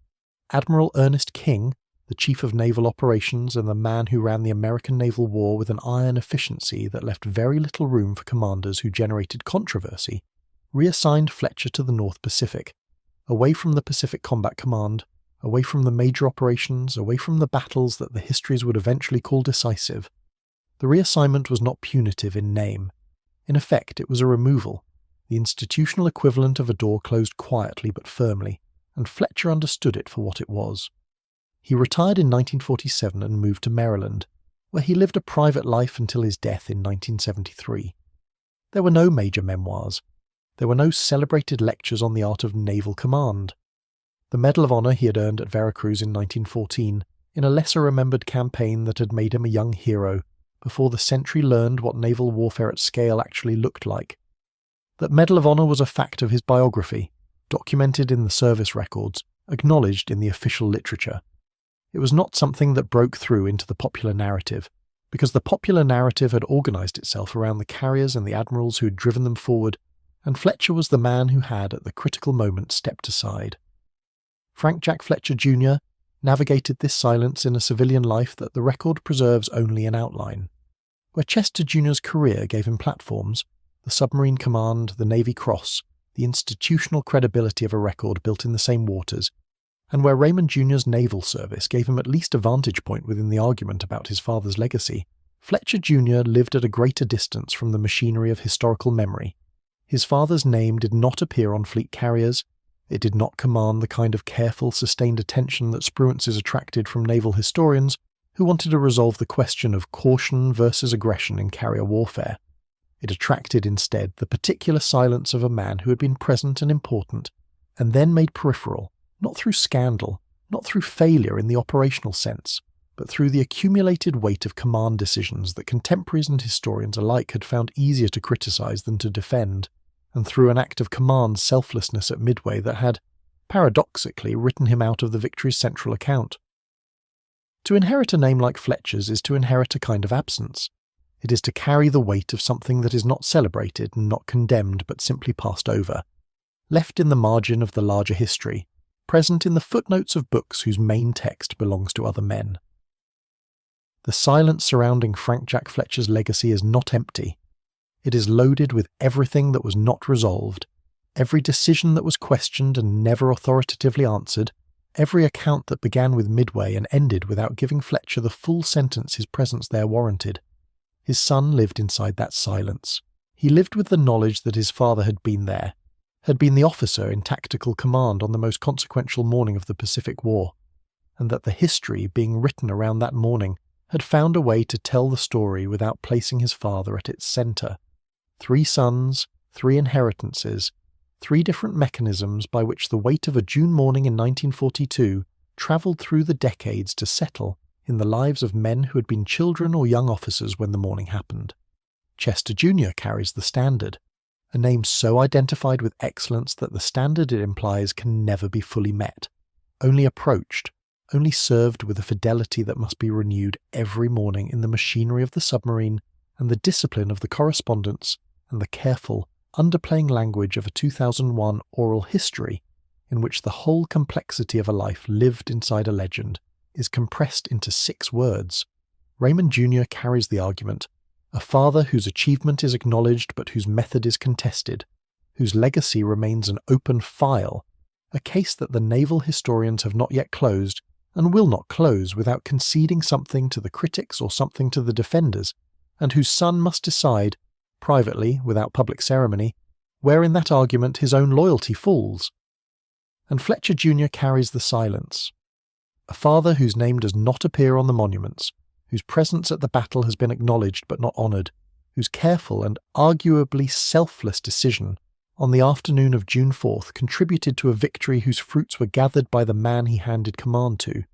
Admiral Ernest King, the Chief of Naval Operations and the man who ran the American Naval War with an iron efficiency that left very little room for commanders who generated controversy, reassigned Fletcher to the North Pacific, away from the Pacific Combat Command, away from the major operations, away from the battles that the histories would eventually call decisive. The reassignment was not punitive in name. In effect, it was a removal, the institutional equivalent of a door closed quietly but firmly, and Fletcher understood it for what it was. He retired in 1947 and moved to Maryland, where he lived a private life until his death in 1973. There were no major memoirs. There were no celebrated lectures on the art of naval command. The Medal of Honor he had earned at Veracruz in 1914, in a lesser-remembered campaign that had made him a young hero, before the century learned what naval warfare at scale actually looked like. That Medal of Honor was a fact of his biography, documented in the service records, acknowledged in the official literature. It was not something that broke through into the popular narrative, because the popular narrative had organised itself around the carriers and the admirals who had driven them forward, and Fletcher was the man who had, at the critical moment, stepped aside. Frank Jack Fletcher Jr. navigated this silence in a civilian life that the record preserves only in outline. Where Chester Jr.'s career gave him platforms, the submarine command, the Navy Cross, the institutional credibility of a record built in the same waters, and where Raymond Jr.'s naval service gave him at least a vantage point within the argument about his father's legacy, Fletcher Jr. lived at a greater distance from the machinery of historical memory. His father's name did not appear on fleet carriers. It did not command the kind of careful, sustained attention that Spruances attracted from naval historians who wanted to resolve the question of caution versus aggression in carrier warfare. It attracted instead the particular silence of a man who had been present and important, and then made peripheral, not through scandal, not through failure in the operational sense, but through the accumulated weight of command decisions that contemporaries and historians alike had found easier to criticise than to defend, and through an act of command selflessness at Midway that had, paradoxically, written him out of the victory's central account. To inherit a name like Fletcher's is to inherit a kind of absence. It is to carry the weight of something that is not celebrated and not condemned but simply passed over, left in the margin of the larger history, present in the footnotes of books whose main text belongs to other men. The silence surrounding Frank Jack Fletcher's legacy is not empty. It is loaded with everything that was not resolved, every decision that was questioned and never authoritatively answered, every account that began with Midway and ended without giving Fletcher the full sentence his presence there warranted. His son lived inside that silence. He lived with the knowledge that his father had been there, had been the officer in tactical command on the most consequential morning of the Pacific War, and that the history being written around that morning had found a way to tell the story without placing his father at its centre. 3 sons, 3 inheritances, 3 different mechanisms by which the weight of a June morning in 1942 travelled through the decades to settle in the lives of men who had been children or young officers when the morning happened. Chester Jr. carries the standard, a name so identified with excellence that the standard it implies can never be fully met, only approached, only served with a fidelity that must be renewed every morning in the machinery of the submarine and the discipline of the correspondence and the careful, underplaying language of a 2001 oral history in which the whole complexity of a life lived inside a legend is compressed into 6 words. Raymond Jr. carries the argument, a father whose achievement is acknowledged but whose method is contested, whose legacy remains an open file, a case that the naval historians have not yet closed and will not close without conceding something to the critics or something to the defenders, and whose son must decide, privately, without public ceremony, where in that argument his own loyalty falls. And Fletcher Jr. carries the silence. A father whose name does not appear on the monuments, whose presence at the battle has been acknowledged but not honoured, whose careful and arguably selfless decision on the afternoon of June 4th contributed to a victory whose fruits were gathered by the man he handed command to.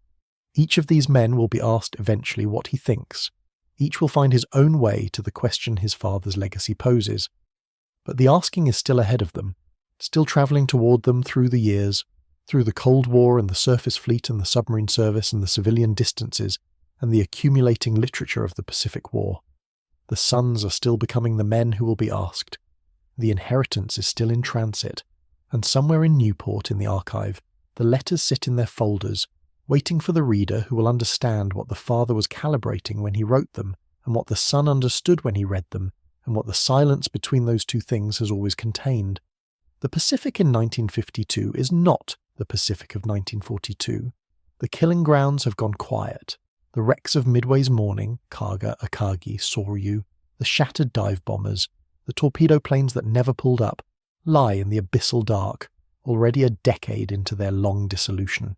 Each of these men will be asked eventually what he thinks. Each will find his own way to the question his father's legacy poses. But the asking is still ahead of them, still travelling toward them through the years, through the Cold War and the surface fleet and the submarine service and the civilian distances and the accumulating literature of the Pacific War. The sons are still becoming the men who will be asked. The inheritance is still in transit, and somewhere in Newport in the archive, the letters sit in their folders, waiting for the reader who will understand what the father was calibrating when he wrote them, and what the son understood when he read them, and what the silence between those two things has always contained. The Pacific in 1952 is not the Pacific of 1942. The killing grounds have gone quiet. The wrecks of Midway's morning, Kaga, Akagi, Soryu, the shattered dive bombers, the torpedo planes that never pulled up, lie in the abyssal dark, already a decade into their long dissolution.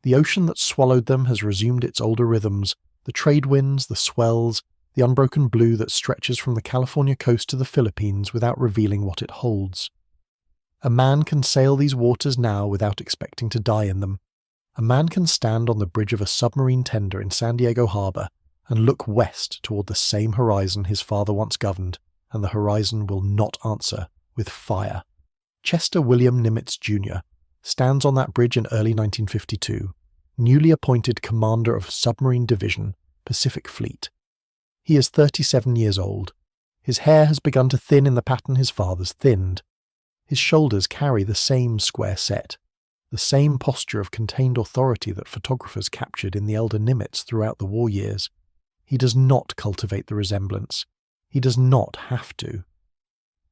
The ocean that swallowed them has resumed its older rhythms, the trade winds, the swells, the unbroken blue that stretches from the California coast to the Philippines without revealing what it holds. A man can sail these waters now without expecting to die in them. A man can stand on the bridge of a submarine tender in San Diego Harbor and look west toward the same horizon his father once governed, and the horizon will not answer with fire. Chester William Nimitz, Jr. stands on that bridge in early 1952, newly appointed Commander of Submarine Division, Pacific Fleet. He is 37 years old. His hair has begun to thin in the pattern his father's thinned. His shoulders carry the same square set, the same posture of contained authority that photographers captured in the elder Nimitz throughout the war years. He does not cultivate the resemblance. He does not have to.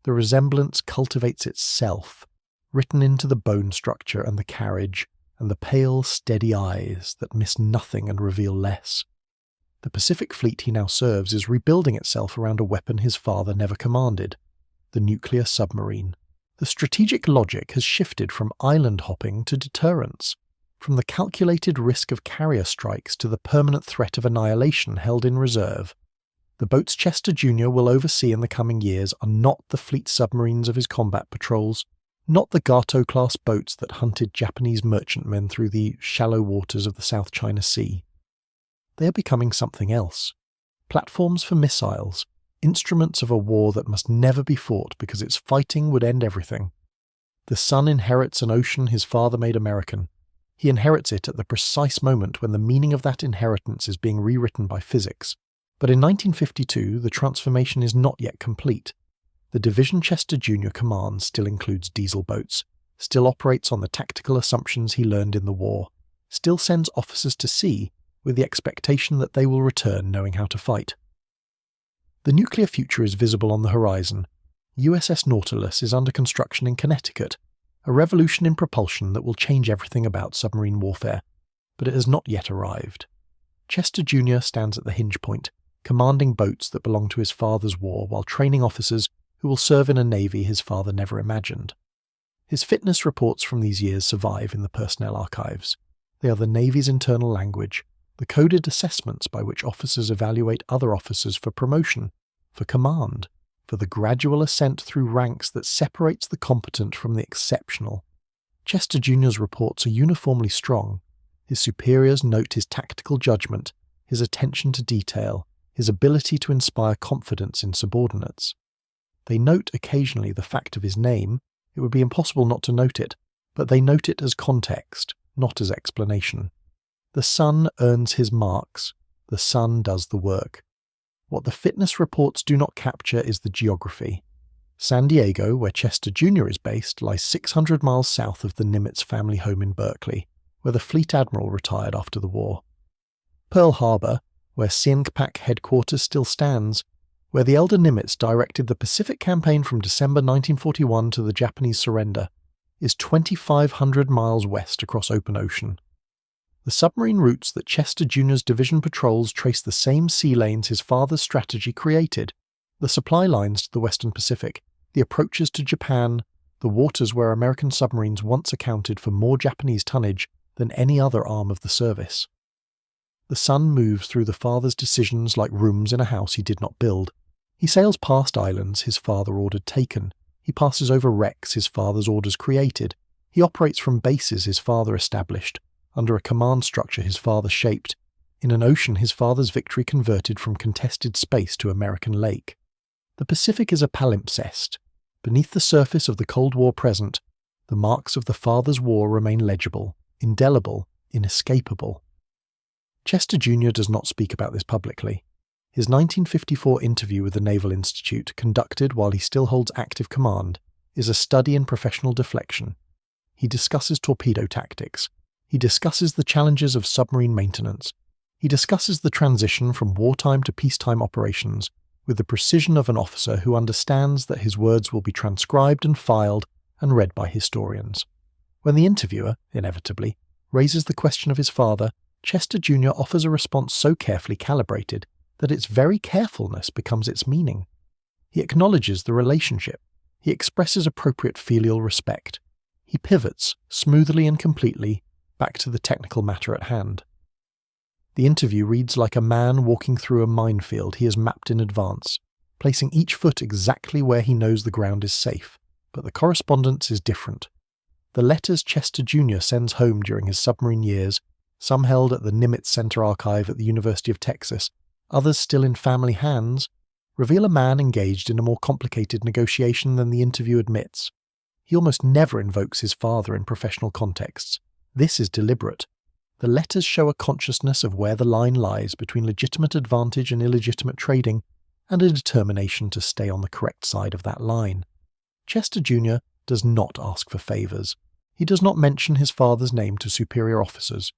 The resemblance cultivates itself, written into the bone structure and the carriage, and the pale, steady eyes that miss nothing and reveal less. The Pacific Fleet he now serves is rebuilding itself around a weapon his father never commanded, the nuclear submarine. The strategic logic has shifted from island hopping to deterrence, from the calculated risk of carrier strikes to the permanent threat of annihilation held in reserve. The boats Chester Jr. will oversee in the coming years are not the fleet submarines of his combat patrols, not the Gato-class boats that hunted Japanese merchantmen through the shallow waters of the South China Sea. They are becoming something else. Platforms for missiles, instruments of a war that must never be fought because its fighting would end everything. The son inherits an ocean his father made American. He inherits it at the precise moment when the meaning of that inheritance is being rewritten by physics. But in 1952, the transformation is not yet complete. The division Chester Jr. commands still includes diesel boats, still operates on the tactical assumptions he learned in the war, still sends officers to sea with the expectation that they will return knowing how to fight. The nuclear future is visible on the horizon. USS Nautilus is under construction in Connecticut, a revolution in propulsion that will change everything about submarine warfare, but it has not yet arrived. Chester Jr. stands at the hinge point, commanding boats that belong to his father's war while training officers who will serve in a navy his father never imagined. His fitness reports from these years survive in the personnel archives. They are the Navy's internal language, the coded assessments by which officers evaluate other officers for promotion, for command, for the gradual ascent through ranks that separates the competent from the exceptional. Chester Jr.'s reports are uniformly strong. His superiors note his tactical judgment, his attention to detail, his ability to inspire confidence in subordinates. They note occasionally the fact of his name. It would be impossible not to note it, but they note it as context, not as explanation. The son earns his marks. The son does the work. What the fitness reports do not capture is the geography. San Diego, where Chester Jr. is based, lies 600 miles south of the Nimitz family home in Berkeley, where the fleet admiral retired after the war. Pearl Harbor, where CINCPAC headquarters still stands, where the elder Nimitz directed the Pacific campaign from December 1941 to the Japanese surrender, is 2,500 miles west across open ocean. The submarine routes that Chester Jr.'s division patrols trace the same sea lanes his father's strategy created, the supply lines to the Western Pacific, the approaches to Japan, the waters where American submarines once accounted for more Japanese tonnage than any other arm of the service. The son moves through the father's decisions like rooms in a house he did not build. He sails past islands his father ordered taken. He passes over wrecks his father's orders created. He operates from bases his father established, under a command structure his father shaped, in an ocean his father's victory converted from contested space to American lake. The Pacific is a palimpsest. Beneath the surface of the Cold War present, the marks of the father's war remain legible, indelible, inescapable. Chester Jr. does not speak about this publicly. His 1954 interview with the Naval Institute, conducted while he still holds active command, is a study in professional deflection. He discusses torpedo tactics. He discusses the challenges of submarine maintenance. He discusses the transition from wartime to peacetime operations with the precision of an officer who understands that his words will be transcribed and filed and read by historians. When the interviewer, inevitably, raises the question of his father, Chester Jr. offers a response so carefully calibrated that its very carefulness becomes its meaning. He acknowledges the relationship. He expresses appropriate filial respect. He pivots, smoothly and completely, back to the technical matter at hand. The interview reads like a man walking through a minefield he has mapped in advance, placing each foot exactly where he knows the ground is safe, but the correspondence is different. The letters Chester Jr. sends home during his submarine years, some held at the Nimitz Center Archive at the University of Texas, others still in family hands, reveal a man engaged in a more complicated negotiation than the interview admits. He almost never invokes his father in professional contexts. This is deliberate. The letters show a consciousness of where the line lies between legitimate advantage and illegitimate trading, and a determination to stay on the correct side of that line. Chester Jr. does not ask for favours. He does not mention his father's name to superior officers.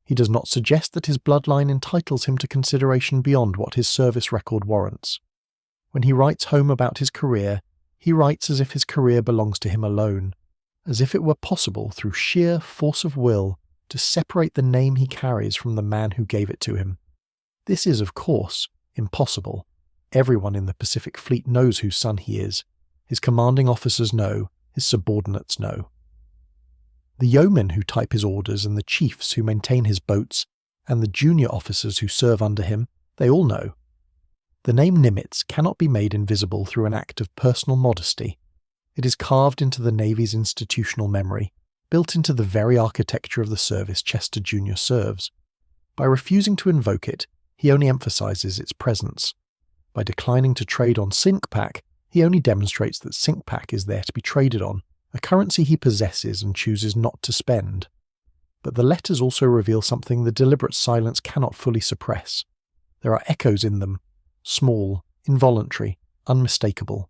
He does not suggest that his bloodline entitles him to consideration beyond what his service record warrants. When he writes home about his career, he writes as if his career belongs to him alone, as if it were possible through sheer force of will to separate the name he carries from the man who gave it to him. This is, of course, impossible. Everyone in the Pacific Fleet knows whose son he is. His commanding officers know, his subordinates know. The yeomen who type his orders and the chiefs who maintain his boats and the junior officers who serve under him, they all know. The name Nimitz cannot be made invisible through an act of personal modesty. It is carved into the Navy's institutional memory, built into the very architecture of the service Chester Jr. serves. By refusing to invoke it, he only emphasizes its presence. By declining to trade on SyncPac, he only demonstrates that SyncPac is there to be traded on, a currency he possesses and chooses not to spend. But the letters also reveal something the deliberate silence cannot fully suppress. There are echoes in them, small, involuntary, unmistakable.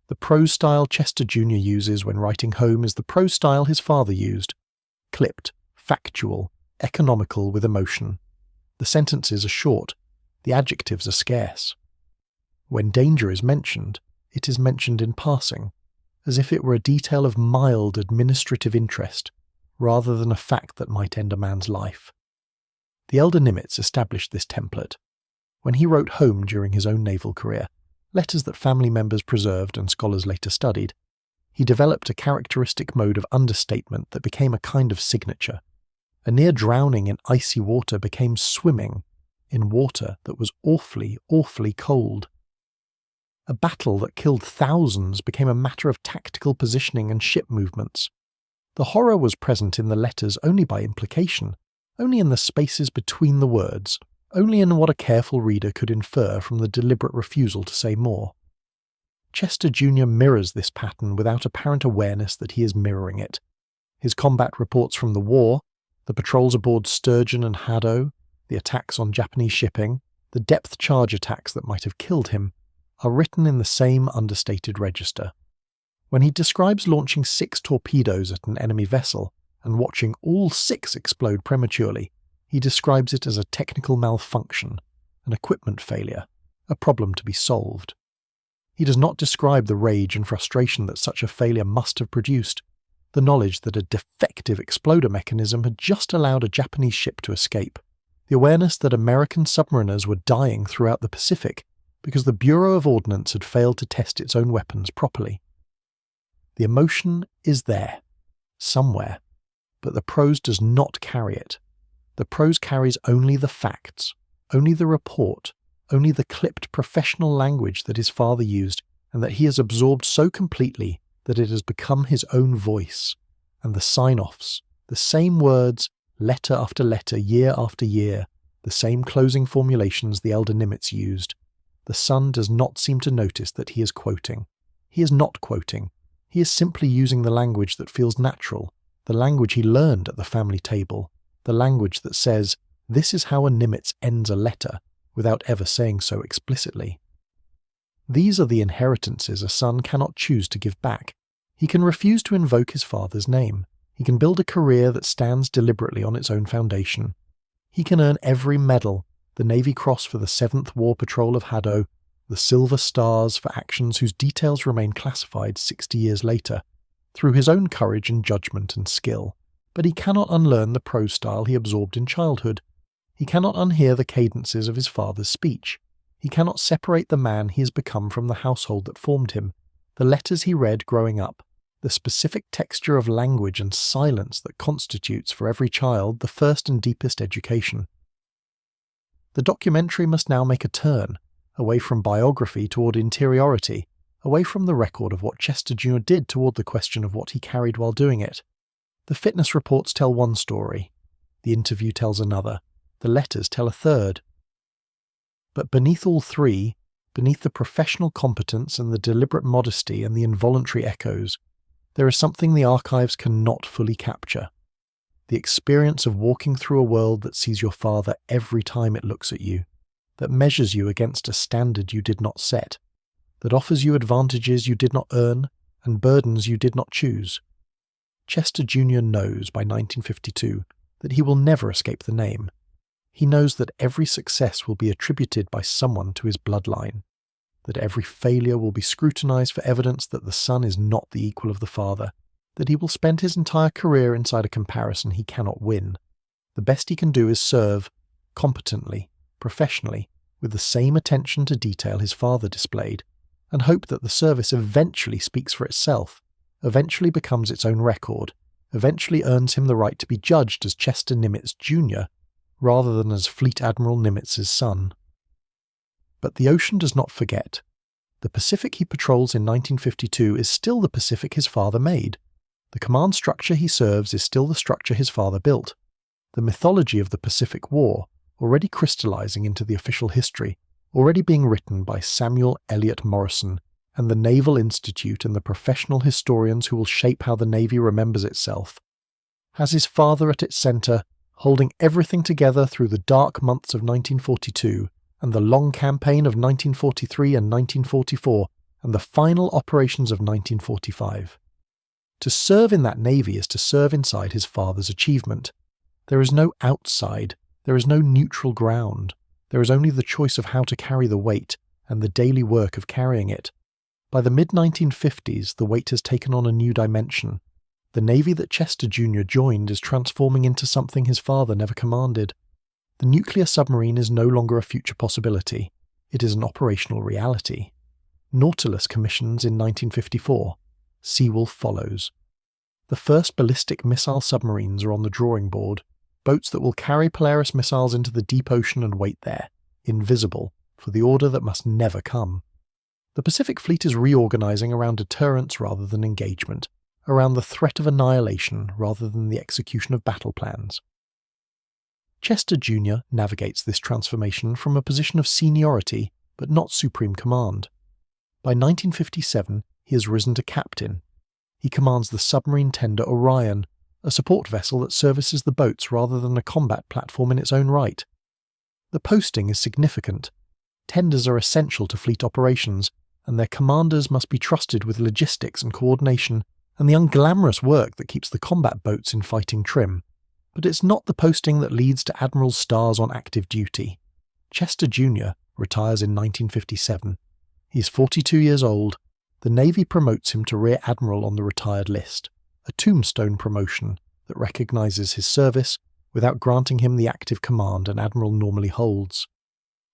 The prose style Chester Jr. uses when writing home is the prose style his father used. Clipped, factual, economical with emotion. The sentences are short. The adjectives are scarce. When danger is mentioned, it is mentioned in passing, as if it were a detail of mild administrative interest, rather than a fact that might end a man's life. The elder Nimitz established this template. When he wrote home during his own naval career, letters that family members preserved and scholars later studied, he developed a characteristic mode of understatement that became a kind of signature. A near drowning in icy water became swimming in water that was awfully, awfully cold. A battle that killed thousands became a matter of tactical positioning and ship movements. The horror was present in the letters only by implication, only in the spaces between the words, only in what a careful reader could infer from the deliberate refusal to say more. Chester Jr. mirrors this pattern without apparent awareness that he is mirroring it. His combat reports from the war, the patrols aboard Sturgeon and Haddo, the attacks on Japanese shipping, the depth charge attacks that might have killed him, are written in the same understated register. When he describes launching 6 torpedoes at an enemy vessel and watching all 6 explode prematurely, he describes it as a technical malfunction, an equipment failure, a problem to be solved. He does not describe the rage and frustration that such a failure must have produced, the knowledge that a defective exploder mechanism had just allowed a Japanese ship to escape, the awareness that American submariners were dying throughout the Pacific because the Bureau of Ordnance had failed to test its own weapons properly. The emotion is there, somewhere, but the prose does not carry it. The prose carries only the facts, only the report, only the clipped professional language that his father used and that he has absorbed so completely that it has become his own voice. And the sign-offs, the same words, letter after letter, year after year, the same closing formulations the elder Nimitz used. The son does not seem to notice that he is quoting. He is not quoting. He is simply using the language that feels natural, the language he learned at the family table, the language that says, "This is how a Nimitz ends a letter," without ever saying so explicitly. These are the inheritances a son cannot choose to give back. He can refuse to invoke his father's name. He can build a career that stands deliberately on its own foundation. He can earn every medal, the Navy Cross for the 7th War Patrol of Haddo, the Silver Stars for actions whose details remain classified 60 years later, through his own courage and judgment and skill. But he cannot unlearn the prose style he absorbed in childhood. He cannot unhear the cadences of his father's speech. He cannot separate the man he has become from the household that formed him, the letters he read growing up, the specific texture of language and silence that constitutes for every child the first and deepest education. The documentary must now make a turn, away from biography toward interiority, away from the record of what Chester Jr. did toward the question of what he carried while doing it. The fitness reports tell one story, the interview tells another, the letters tell a third. But beneath all three, beneath the professional competence and the deliberate modesty and the involuntary echoes, there is something the archives cannot fully capture. The experience of walking through a world that sees your father every time it looks at you, that measures you against a standard you did not set, that offers you advantages you did not earn and burdens you did not choose. Chester Jr. knows by 1952 that he will never escape the name. He knows that every success will be attributed by someone to his bloodline, that every failure will be scrutinized for evidence that the son is not the equal of the father, that he will spend his entire career inside a comparison he cannot win. The best he can do is serve, competently, professionally, with the same attention to detail his father displayed, and hope that the service eventually speaks for itself, eventually becomes its own record, eventually earns him the right to be judged as Chester Nimitz Jr., rather than as Fleet Admiral Nimitz's son. But the ocean does not forget. The Pacific he patrols in 1952 is still the Pacific his father made. The command structure he serves is still the structure his father built. The mythology of the Pacific War, already crystallizing into the official history, already being written by Samuel Eliot Morison and the Naval Institute and the professional historians who will shape how the Navy remembers itself, has his father at its center, holding everything together through the dark months of 1942 and the long campaign of 1943 and 1944 and the final operations of 1945. To serve in that Navy is to serve inside his father's achievement. There is no outside, there is no neutral ground. There is only the choice of how to carry the weight and the daily work of carrying it. By the mid-1950s, the weight has taken on a new dimension. The Navy that Chester Jr. joined is transforming into something his father never commanded. The nuclear submarine is no longer a future possibility. It is an operational reality. Nautilus commissions in 1954. Seawolf follows. The first ballistic missile submarines are on the drawing board, boats that will carry Polaris missiles into the deep ocean and wait there, invisible, for the order that must never come. The Pacific Fleet is reorganizing around deterrence rather than engagement, around the threat of annihilation rather than the execution of battle plans. Chester Jr. navigates this transformation from a position of seniority but not supreme command. By 1957, he has risen to captain. He commands the submarine tender Orion, a support vessel that services the boats rather than a combat platform in its own right. The posting is significant. Tenders are essential to fleet operations, and their commanders must be trusted with logistics and coordination and the unglamorous work that keeps the combat boats in fighting trim. But it's not the posting that leads to Admirals' stars on active duty. Chester Jr. retires in 1957. He is 42 years old. The Navy promotes him to Rear Admiral on the retired list, a tombstone promotion that recognizes his service without granting him the active command an admiral normally holds.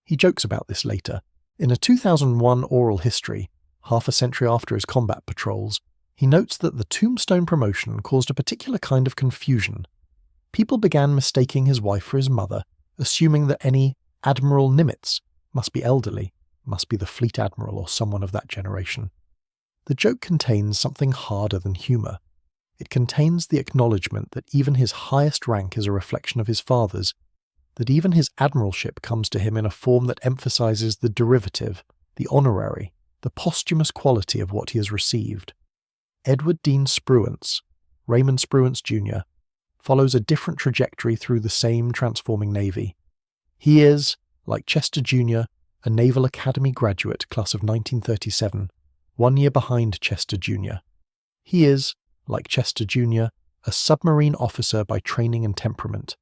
He jokes about this later. In a 2001 oral history, half a century after his combat patrols, he notes that the tombstone promotion caused a particular kind of confusion. People began mistaking his wife for his mother, assuming that any Admiral Nimitz must be elderly, must be the fleet admiral or someone of that generation. The joke contains something harder than humour. It contains the acknowledgement that even his highest rank is a reflection of his father's, that even his admiralship comes to him in a form that emphasises the derivative, the honorary, the posthumous quality of what he has received. Edward Dean Spruance, Raymond Spruance Jr., follows a different trajectory through the same transforming navy. He is, like Chester Jr., a Naval Academy graduate, class of 1937, 1 year behind Chester Jr. He is, like Chester Jr., a submarine officer by training and temperament.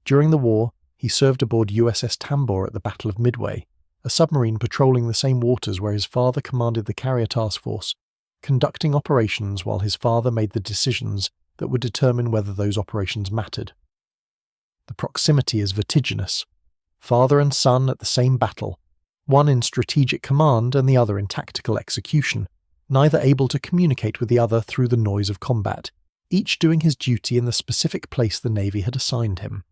During the war, he served aboard USS Tambor at the Battle of Midway, a submarine patrolling the same waters where his father commanded the carrier task force, conducting operations while his father made the decisions that would determine whether those operations mattered. The proximity is vertiginous. Father and son at the same battle, one in strategic command and the other in tactical execution, neither able to communicate with the other through the noise of combat, each doing his duty in the specific place the Navy had assigned him.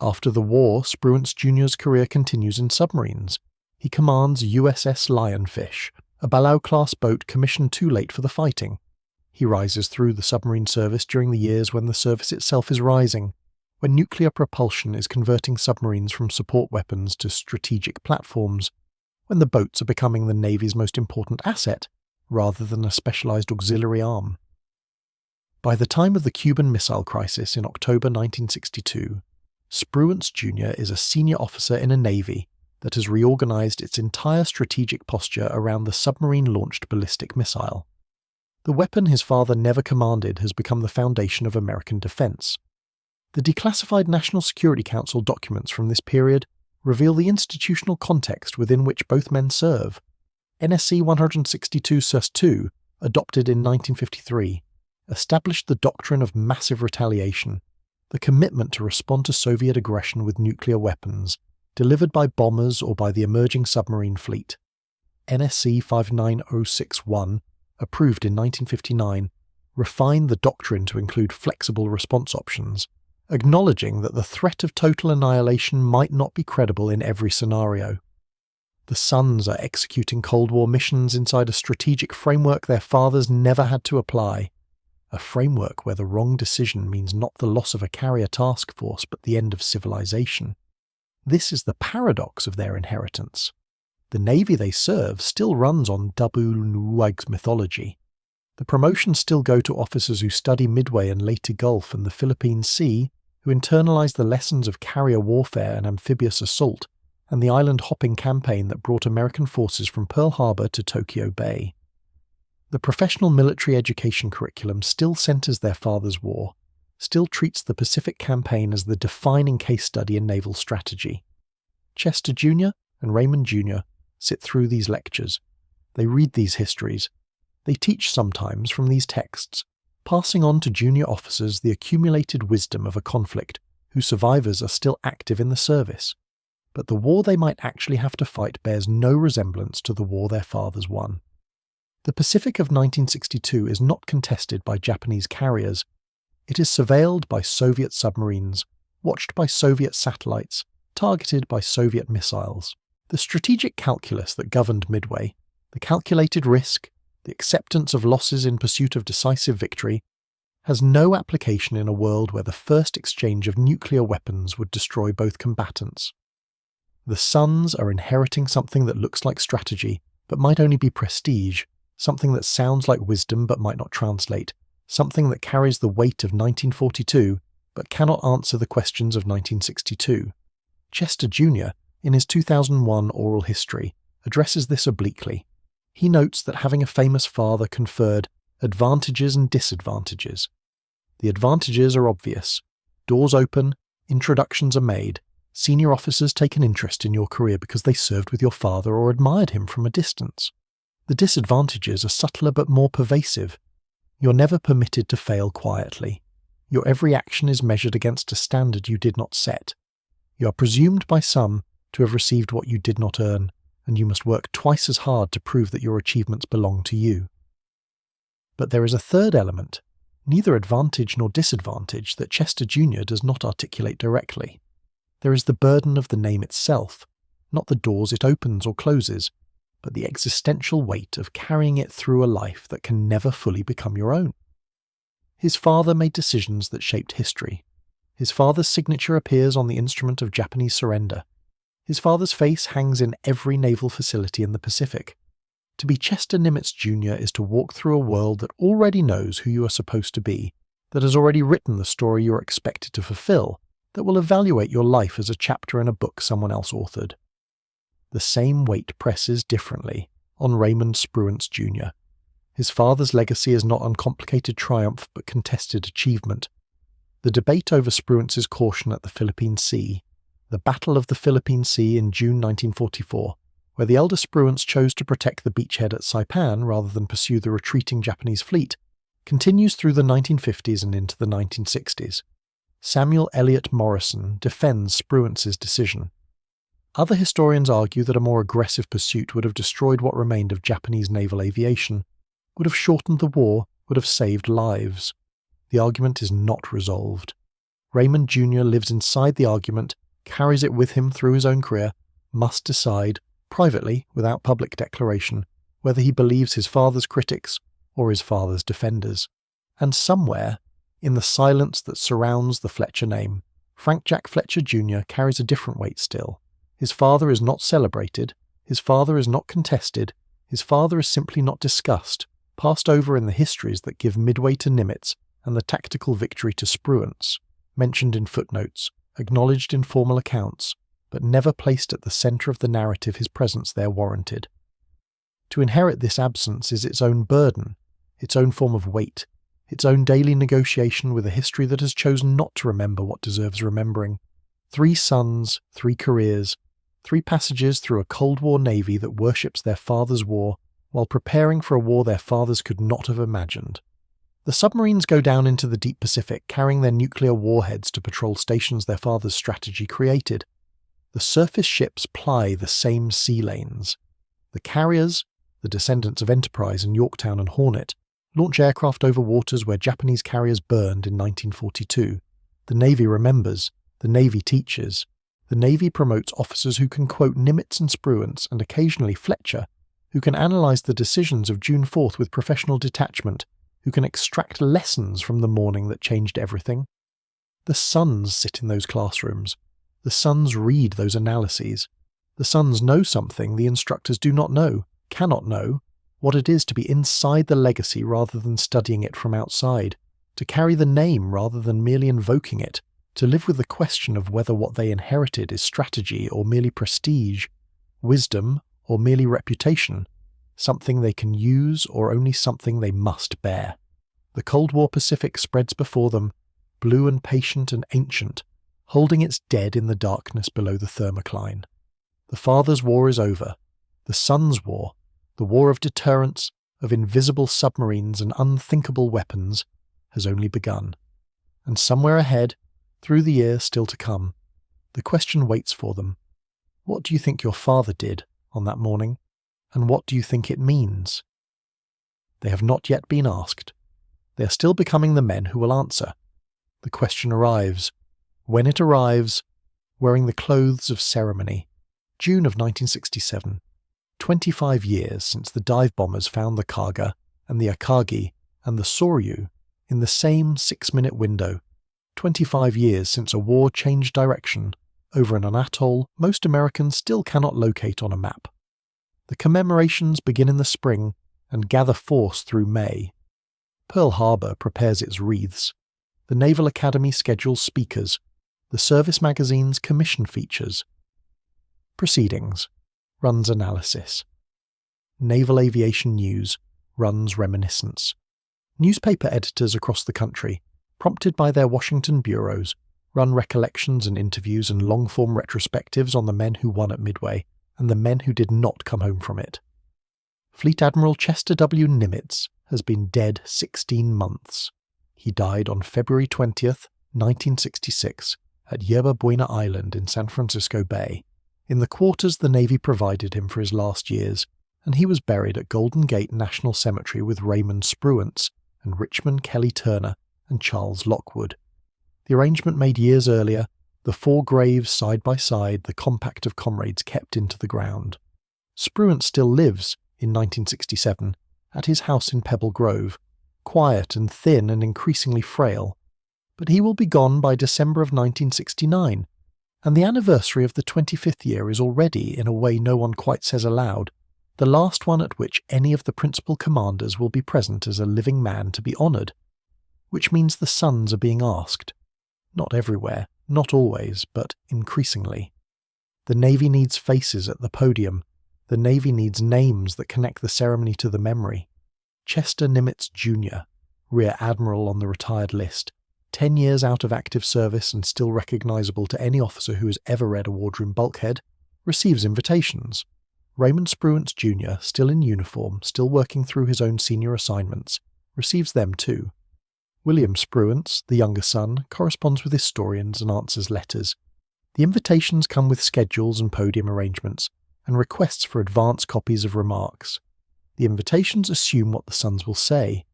After the war, Spruance Jr.'s career continues in submarines. He commands USS Lionfish, a Balao-class boat commissioned too late for the fighting. He rises through the submarine service during the years when the service itself is rising, when nuclear propulsion is converting submarines from support weapons to strategic platforms, when the boats are becoming the Navy's most important asset, rather than a specialized auxiliary arm. By the time of the Cuban Missile Crisis in October 1962, Spruance Jr. is a senior officer in a Navy that has reorganized its entire strategic posture around the submarine-launched ballistic missile. The weapon his father never commanded has become the foundation of American defense. The declassified National Security Council documents from this period reveal the institutional context within which both men serve. NSC 162 Sus 2, adopted in 1953, established the doctrine of massive retaliation, the commitment to respond to Soviet aggression with nuclear weapons, delivered by bombers or by the emerging submarine fleet. NSC 59061, approved in 1959, refined the doctrine to include flexible response options, acknowledging that the threat of total annihilation might not be credible in every scenario. The sons are executing Cold War missions inside a strategic framework their fathers never had to apply, a framework where the wrong decision means not the loss of a carrier task force but the end of civilization. This is the paradox of their inheritance. The Navy they serve still runs on Dabu Nuwag's mythology. The promotions still go to officers who study Midway and Leyte Gulf and the Philippine Sea, who internalize the lessons of carrier warfare and amphibious assault, and the island-hopping campaign that brought American forces from Pearl Harbor to Tokyo Bay. The professional military education curriculum still centers their father's war, still treats the Pacific Campaign as the defining case study in naval strategy. Chester Jr. and Raymond Jr. sit through these lectures. They read these histories. They teach sometimes from these texts, passing on to junior officers the accumulated wisdom of a conflict whose survivors are still active in the service. But the war they might actually have to fight bears no resemblance to the war their fathers won. The Pacific of 1962 is not contested by Japanese carriers. It is surveilled by Soviet submarines, watched by Soviet satellites, targeted by Soviet missiles. The strategic calculus that governed Midway, the calculated risk, the acceptance of losses in pursuit of decisive victory, has no application in a world where the first exchange of nuclear weapons would destroy both combatants. The sons are inheriting something that looks like strategy, but might only be prestige, something that sounds like wisdom but might not translate, something that carries the weight of 1942 but cannot answer the questions of 1962. Chester Jr., in his 2001 oral history, addresses this obliquely. He notes that having a famous father conferred advantages and disadvantages. The advantages are obvious. Doors open, introductions are made, senior officers take an interest in your career because they served with your father or admired him from a distance. The disadvantages are subtler but more pervasive. You're never permitted to fail quietly. Your every action is measured against a standard you did not set. You are presumed by some to have received what you did not earn, and you must work twice as hard to prove that your achievements belong to you. But there is a third element, neither advantage nor disadvantage, that Chester Jr. does not articulate directly. There is the burden of the name itself, not the doors it opens or closes, but the existential weight of carrying it through a life that can never fully become your own. His father made decisions that shaped history. His father's signature appears on the instrument of Japanese surrender. His father's face hangs in every naval facility in the Pacific. To be Chester Nimitz Jr. is to walk through a world that already knows who you are supposed to be, that has already written the story you are expected to fulfill, that will evaluate your life as a chapter in a book someone else authored. The same weight presses differently on Raymond Spruance Jr. His father's legacy is not uncomplicated triumph but contested achievement. The debate over Spruance's caution at the Philippine Sea, the Battle of the Philippine Sea in June 1944, where the elder Spruance chose to protect the beachhead at Saipan rather than pursue the retreating Japanese fleet, continues through the 1950s and into the 1960s. Samuel Eliot Morison defends Spruance's decision. Other historians argue that a more aggressive pursuit would have destroyed what remained of Japanese naval aviation, would have shortened the war, would have saved lives. The argument is not resolved. Raymond Jr. lives inside the argument, carries it with him through his own career, must decide, privately, without public declaration, whether he believes his father's critics or his father's defenders. And somewhere, in the silence that surrounds the Fletcher name, Frank Jack Fletcher Jr. carries a different weight still. His father is not celebrated, his father is not contested, his father is simply not discussed, passed over in the histories that give Midway to Nimitz and the tactical victory to Spruance, mentioned in footnotes, acknowledged in formal accounts, but never placed at the centre of the narrative his presence there warranted. To inherit this absence is its own burden, its own form of weight, its own daily negotiation with a history that has chosen not to remember what deserves remembering. 3 sons, 3 careers, 3 passages through a Cold War navy that worships their father's war while preparing for a war their fathers could not have imagined. The submarines go down into the deep Pacific carrying their nuclear warheads to patrol stations their father's strategy created. The surface ships ply the same sea lanes. The carriers, the descendants of Enterprise in Yorktown and Hornet, launch aircraft over waters where Japanese carriers burned in 1942. The Navy remembers, the Navy teaches. The Navy promotes officers who can quote Nimitz and Spruance and occasionally Fletcher, who can analyse the decisions of June 4th with professional detachment, who can extract lessons from the morning that changed everything. The sons sit in those classrooms. The sons read those analyses. The sons know something the instructors do not know, cannot know, what it is to be inside the legacy rather than studying it from outside, to carry the name rather than merely invoking it, to live with the question of whether what they inherited is strategy or merely prestige, wisdom or merely reputation, something they can use or only something they must bear. The Cold War Pacific spreads before them, blue and patient and ancient, holding its dead in the darkness below the thermocline. The father's war is over. The son's war, the war of deterrence, of invisible submarines and unthinkable weapons, has only begun. And somewhere ahead, through the year still to come, the question waits for them. What do you think your father did on that morning? And what do you think it means? They have not yet been asked. They are still becoming the men who will answer. The question arrives. When it arrives, wearing the clothes of ceremony. June of 1967. 25 years since the dive bombers found the Kaga and the Akagi and the Soryu in the same 6-minute window. 25 years since a war changed direction over an atoll most Americans still cannot locate on a map. The commemorations begin in the spring and gather force through May. Pearl Harbor prepares its wreaths. The Naval Academy schedules speakers. The service magazines commission features. Proceedings runs analysis. Naval Aviation News runs reminiscence. Newspaper editors across the country, prompted by their Washington bureaus, run recollections and interviews and long-form retrospectives on the men who won at Midway and the men who did not come home from it. Fleet Admiral Chester W. Nimitz has been dead 16 months. He died on February 20th, 1966, at Yerba Buena Island in San Francisco Bay, in the quarters the Navy provided him for his last years, and he was buried at Golden Gate National Cemetery with Raymond Spruance and Richmond Kelly Turner and Charles Lockwood. The arrangement made years earlier, the 4 graves side by side, the compact of comrades kept into the ground. Spruance still lives, in 1967, at his house in Pebble Grove, quiet and thin and increasingly frail. But he will be gone by December of 1969, and the anniversary of the 25th year is already, in a way no one quite says aloud, the last one at which any of the principal commanders will be present as a living man to be honoured, which means the sons are being asked. Not everywhere, not always, but increasingly. The Navy needs faces at the podium. The Navy needs names that connect the ceremony to the memory. Chester Nimitz Jr., Rear Admiral on the retired list, 10 years out of active service and still recognisable to any officer who has ever read a wardroom bulkhead, receives invitations. Raymond Spruance Jr., still in uniform, still working through his own senior assignments, receives them too. William Spruance, the younger son, corresponds with historians and answers letters. The invitations come with schedules and podium arrangements, and requests for advance copies of remarks. The invitations assume what the sons will say.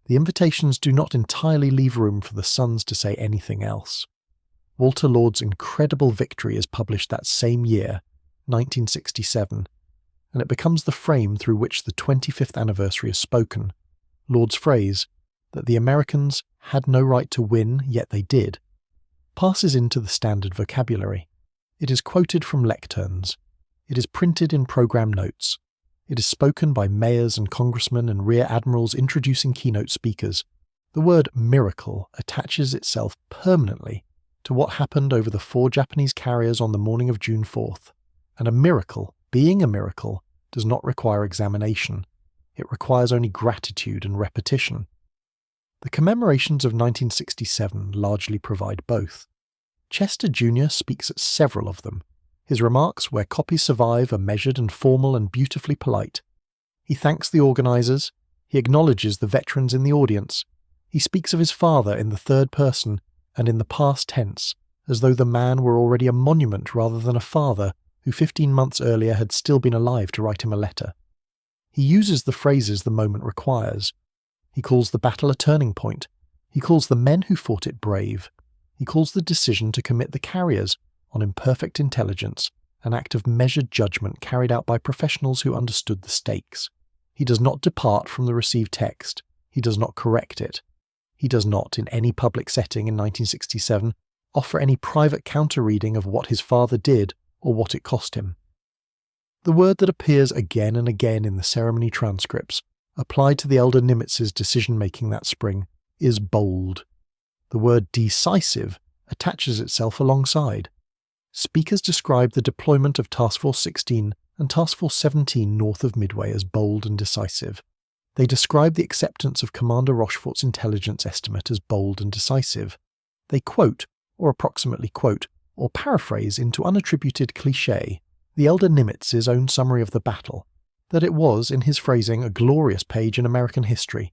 The invitations do not entirely leave room for the sons to say anything else. Walter Lord's incredible victory is published that same year, 1967, and it becomes the frame through which the 25th anniversary is spoken. Lord's phrase, that the Americans had no right to win, yet they did, passes into the standard vocabulary. It is quoted from lecterns. It is printed in program notes. It is spoken by mayors and congressmen and rear admirals introducing keynote speakers. The word miracle attaches itself permanently to what happened over the 4 Japanese carriers on the morning of June 4th. And a miracle, being a miracle, does not require examination. It requires only gratitude and repetition. The commemorations of 1967 largely provide both. Chester Jr. speaks at several of them. His remarks, where copies survive, are measured and formal and beautifully polite. He thanks the organisers. He acknowledges the veterans in the audience. He speaks of his father in the third person and in the past tense, as though the man were already a monument rather than a father who 15 months earlier had still been alive to write him a letter. He uses the phrases the moment requires. He calls the battle a turning point. He calls the men who fought it brave. He calls the decision to commit the carriers, on imperfect intelligence, an act of measured judgment carried out by professionals who understood the stakes. He does not depart from the received text. He does not correct it. He does not, in any public setting in 1967, offer any private counter-reading of what his father did or what it cost him. The word that appears again and again in the ceremony transcripts, applied to the elder Nimitz's decision-making that spring, is bold. The word decisive attaches itself alongside. Speakers describe the deployment of Task Force 16 and Task Force 17 north of Midway as bold and decisive. They describe the acceptance of Commander Rochefort's intelligence estimate as bold and decisive. They quote, or approximately quote, or paraphrase into unattributed cliché, the elder Nimitz's own summary of the battle, that it was, in his phrasing, a glorious page in American history.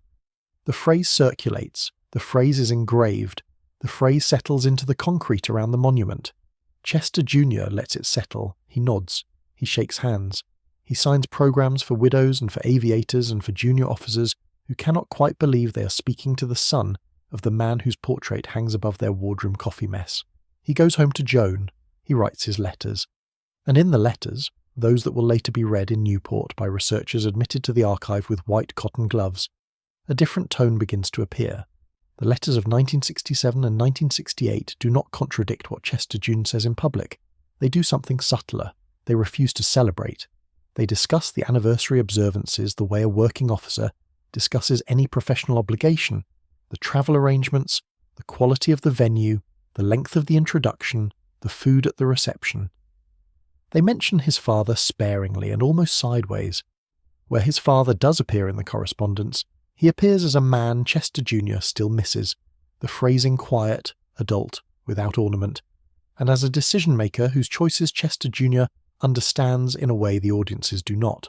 The phrase circulates, the phrase is engraved, the phrase settles into the concrete around the monument. Chester Jr. lets it settle. He nods. He shakes hands. He signs programs for widows and for aviators and for junior officers who cannot quite believe they are speaking to the son of the man whose portrait hangs above their wardroom coffee mess. He goes home to Joan. He writes his letters. And in the letters, those that will later be read in Newport by researchers admitted to the archive with white cotton gloves, a different tone begins to appear. The letters of 1967 and 1968 do not contradict what Chester Jr. says in public. They do something subtler. They refuse to celebrate. They discuss the anniversary observances the way a working officer discusses any professional obligation, the travel arrangements, the quality of the venue, the length of the introduction, the food at the reception. They mention his father sparingly and almost sideways. Where his father does appear in the correspondence, he appears as a man Chester Jr. still misses, the phrasing quiet, adult, without ornament, and as a decision-maker whose choices Chester Jr. understands in a way the audiences do not.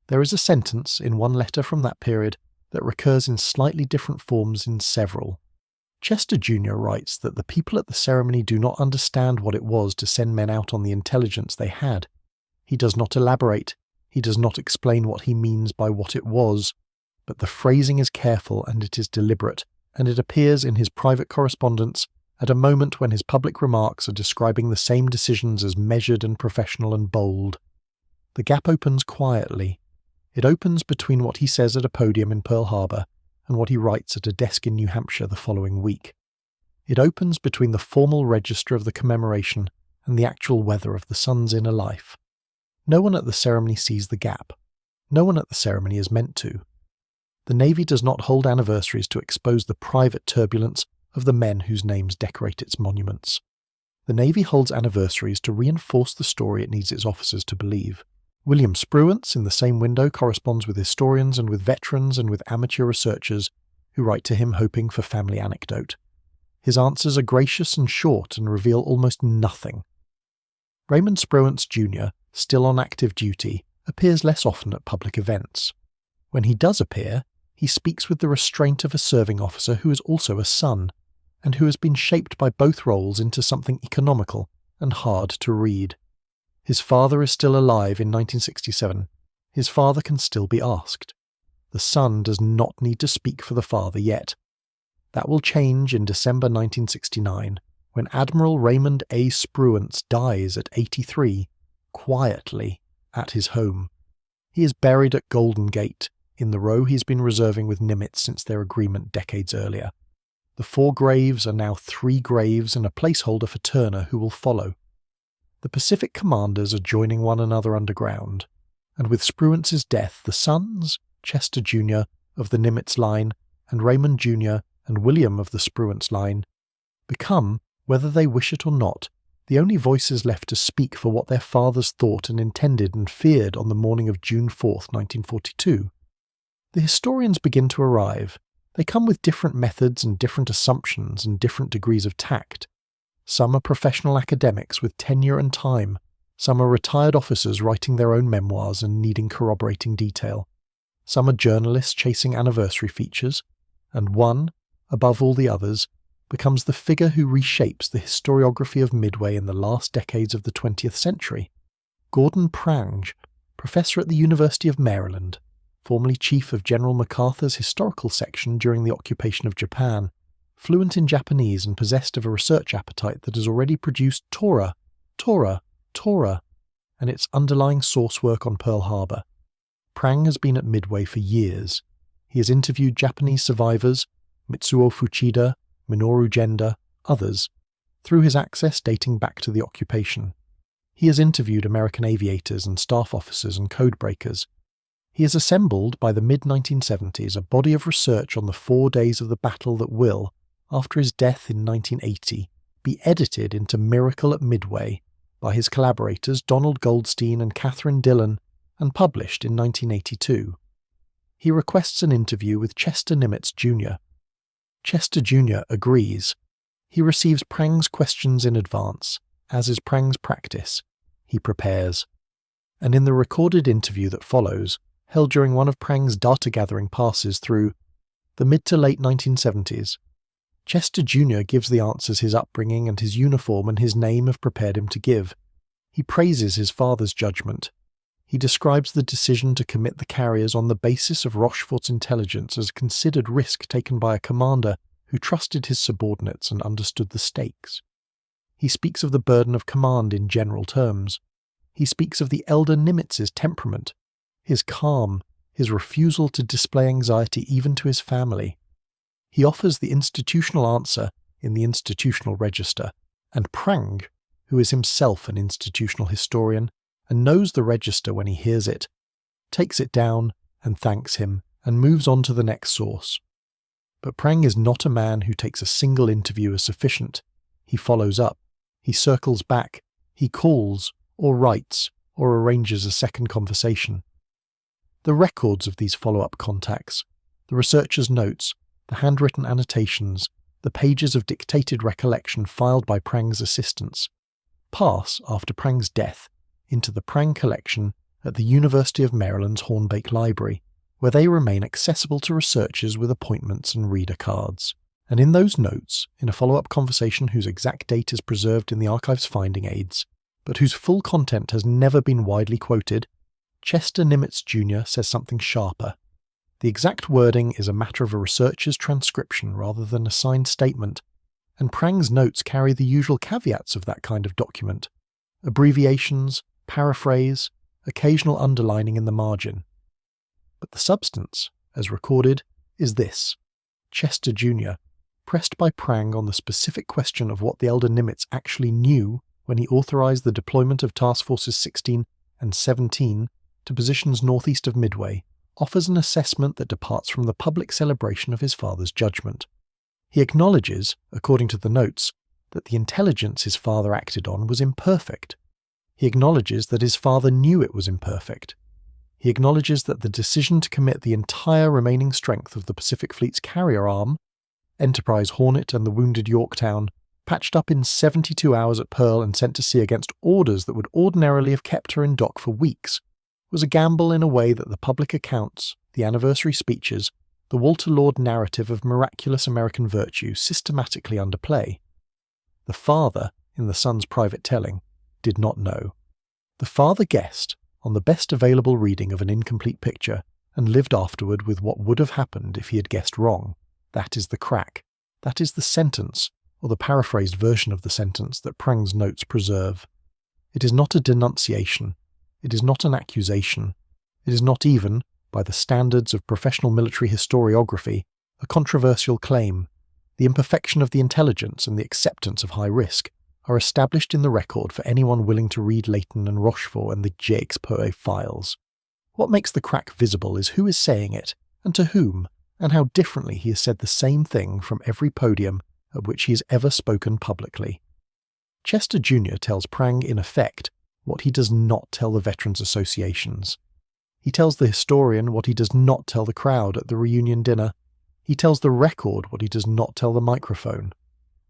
There is a sentence in one letter from that period that recurs in slightly different forms in several. Chester Jr. writes that the people at the ceremony do not understand what it was to send men out on the intelligence they had. He does not elaborate. He does not explain what he means by what it was. But the phrasing is careful and it is deliberate, and it appears in his private correspondence at a moment when his public remarks are describing the same decisions as measured and professional and bold. The gap opens quietly. It opens between what he says at a podium in Pearl Harbor and what he writes at a desk in New Hampshire the following week. It opens between the formal register of the commemoration and the actual weather of the son's inner life. No one at the ceremony sees the gap. No one at the ceremony is meant to. The Navy does not hold anniversaries to expose the private turbulence of the men whose names decorate its monuments. The Navy holds anniversaries to reinforce the story it needs its officers to believe. William Spruance, in the same window, corresponds with historians and with veterans and with amateur researchers who write to him hoping for family anecdote. His answers are gracious and short and reveal almost nothing. Raymond Spruance Jr., still on active duty, appears less often at public events. When he does appear, he speaks with the restraint of a serving officer who is also a son, and who has been shaped by both roles into something economical and hard to read. His father is still alive in 1967. His father can still be asked. The son does not need to speak for the father yet. That will change in December 1969, when Admiral Raymond A. Spruance dies at 83, quietly, at his home. He is buried at Golden Gate, in the row he's been reserving with Nimitz since their agreement decades earlier. The 4 graves are now 3 graves and a placeholder for Turner, who will follow. The Pacific commanders are joining one another underground, and with Spruance's death, the sons, Chester Jr. of the Nimitz line, and Raymond Jr. and William of the Spruance line, become, whether they wish it or not, the only voices left to speak for what their fathers thought and intended and feared on the morning of June 4, 1942. The historians begin to arrive. They come with different methods and different assumptions and different degrees of tact. Some are professional academics with tenure and time. Some are retired officers writing their own memoirs and needing corroborating detail. Some are journalists chasing anniversary features. And one, above all the others, becomes the figure who reshapes the historiography of Midway in the last decades of the 20th century. Gordon Prange, professor at the University of Maryland, formerly chief of General MacArthur's historical section during the occupation of Japan, fluent in Japanese and possessed of a research appetite that has already produced Torah, and its underlying source work on Pearl Harbor. Prang has been at Midway for years. He has interviewed Japanese survivors, Mitsuo Fuchida, Minoru Genda, others, through his access dating back to the occupation. He has interviewed American aviators and staff officers and codebreakers. He has assembled, by the mid-1970s, a body of research on the 4 days of the battle that will, after his death in 1980, be edited into Miracle at Midway by his collaborators Donald Goldstein and Catherine Dillon and published in 1982. He requests an interview with Chester Nimitz Jr. Chester Jr. agrees. He receives Prang's questions in advance, as is Prang's practice. He prepares. And in the recorded interview that follows, held during one of Prang's data-gathering passes through the mid to late 1970s, Chester Jr. gives the answers his upbringing and his uniform and his name have prepared him to give. He praises his father's judgment. He describes the decision to commit the carriers on the basis of Rochefort's intelligence as a considered risk taken by a commander who trusted his subordinates and understood the stakes. He speaks of the burden of command in general terms. He speaks of the elder Nimitz's temperament, his calm, his refusal to display anxiety even to his family. He offers the institutional answer in the institutional register, and Prang, who is himself an institutional historian and knows the register when he hears it, takes it down and thanks him and moves on to the next source. But Prang is not a man who takes a single interview as sufficient. He follows up, he circles back, he calls, or writes, or arranges a second conversation. The records of these follow-up contacts, the researcher's notes, the handwritten annotations, the pages of dictated recollection filed by Prang's assistants, pass, after Prang's death, into the Prang collection at the University of Maryland's Hornbeck Library, where they remain accessible to researchers with appointments and reader cards. And in those notes, in a follow-up conversation whose exact date is preserved in the archive's finding aids, but whose full content has never been widely quoted, Chester Nimitz Jr. says something sharper. The exact wording is a matter of a researcher's transcription rather than a signed statement, and Prang's notes carry the usual caveats of that kind of document: abbreviations, paraphrase, occasional underlining in the margin. But the substance, as recorded, is this: Chester Jr., pressed by Prang on the specific question of what the elder Nimitz actually knew when he authorized the deployment of Task Forces 16 and 17 to positions northeast of Midway, offers an assessment that departs from the public celebration of his father's judgment. He acknowledges, according to the notes, that the intelligence his father acted on was imperfect. He acknowledges that his father knew it was imperfect. He acknowledges that the decision to commit the entire remaining strength of the Pacific Fleet's carrier arm, Enterprise Hornet and the wounded Yorktown, patched up in 72 hours at Pearl and sent to sea against orders that would ordinarily have kept her in dock for weeks, was a gamble in a way that the public accounts, the anniversary speeches, the Walter Lord narrative of miraculous American virtue systematically underplay. The father, in the son's private telling, did not know. The father guessed, on the best available reading of an incomplete picture, and lived afterward with what would have happened if he had guessed wrong. That is the crack. That is the sentence, or the paraphrased version of the sentence that Prang's notes preserve. It is not a denunciation. It is not an accusation. It is not even, by the standards of professional military historiography, a controversial claim. The imperfection of the intelligence and the acceptance of high risk are established in the record for anyone willing to read Leighton and Rochefort and the J-Expo files. What makes the crack visible is who is saying it, and to whom, and how differently he has said the same thing from every podium at which he has ever spoken publicly. Chester Jr. tells Prang in effect what he does not tell the veterans' associations. He tells the historian what he does not tell the crowd at the reunion dinner. He tells the record what he does not tell the microphone.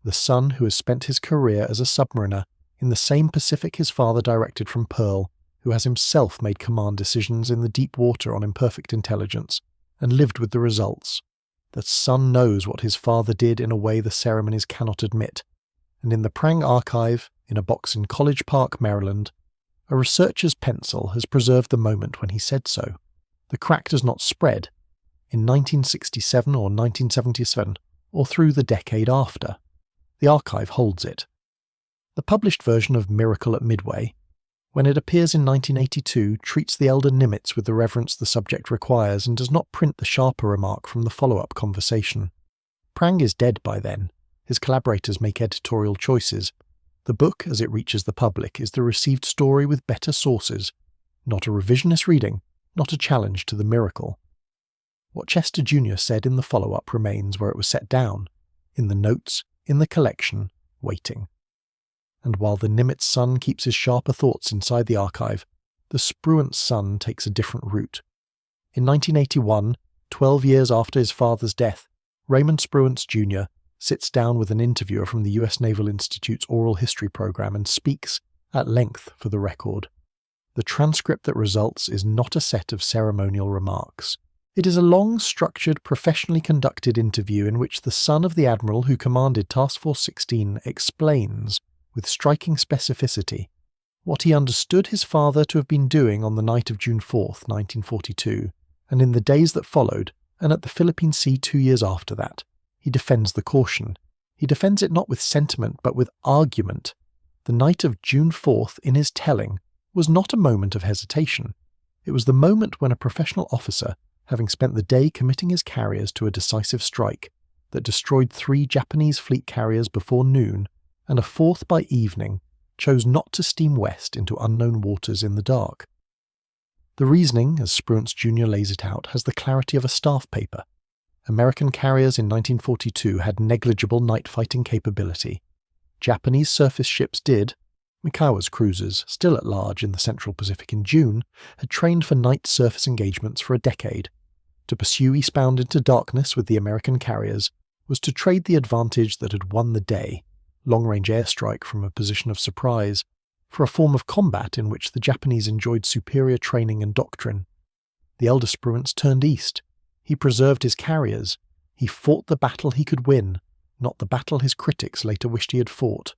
The son who has spent his career as a submariner in the same Pacific his father directed from Pearl, who has himself made command decisions in the deep water on imperfect intelligence, and lived with the results. The son knows what his father did in a way the ceremonies cannot admit, and in the Prang archive, in a box in College Park, Maryland, a researcher's pencil has preserved the moment when he said so. The crack does not spread, in 1967 or 1977, or through the decade after. The archive holds it. The published version of Miracle at Midway, when it appears in 1982, treats the elder Nimitz with the reverence the subject requires and does not print the sharper remark from the follow-up conversation. Prang is dead by then. His collaborators make editorial choices. The book, as it reaches the public, is the received story with better sources, not a revisionist reading, not a challenge to the miracle. What Chester Jr. said in the follow-up remains where it was set down, in the notes, in the collection, waiting. And while the Nimitz son keeps his sharper thoughts inside the archive, the Spruance son takes a different route. In 1981, 12 years after his father's death, Raymond Spruance Jr. sits down with an interviewer from the U.S. Naval Institute's oral history program and speaks, at length for the record. The transcript that results is not a set of ceremonial remarks. It is a long, structured, professionally conducted interview in which the son of the Admiral who commanded Task Force 16 explains, with striking specificity, what he understood his father to have been doing on the night of June 4th, 1942, and in the days that followed, and at the Philippine Sea 2 years after that. He defends the caution. He defends it not with sentiment, but with argument. The night of June 4th, in his telling, was not a moment of hesitation. It was the moment when a professional officer, having spent the day committing his carriers to a decisive strike that destroyed 3 Japanese fleet carriers before noon, and a 4th by evening, chose not to steam west into unknown waters in the dark. The reasoning, as Spruance Jr. lays it out, has the clarity of a staff paper. American carriers in 1942 had negligible night-fighting capability. Japanese surface ships did. Mikawa's cruisers, still at large in the Central Pacific in June, had trained for night surface engagements for a decade. To pursue eastbound into darkness with the American carriers was to trade the advantage that had won the day, long-range airstrike from a position of surprise, for a form of combat in which the Japanese enjoyed superior training and doctrine. The elder Spruance turned east. He preserved his carriers. He fought the battle he could win, not the battle his critics later wished he had fought.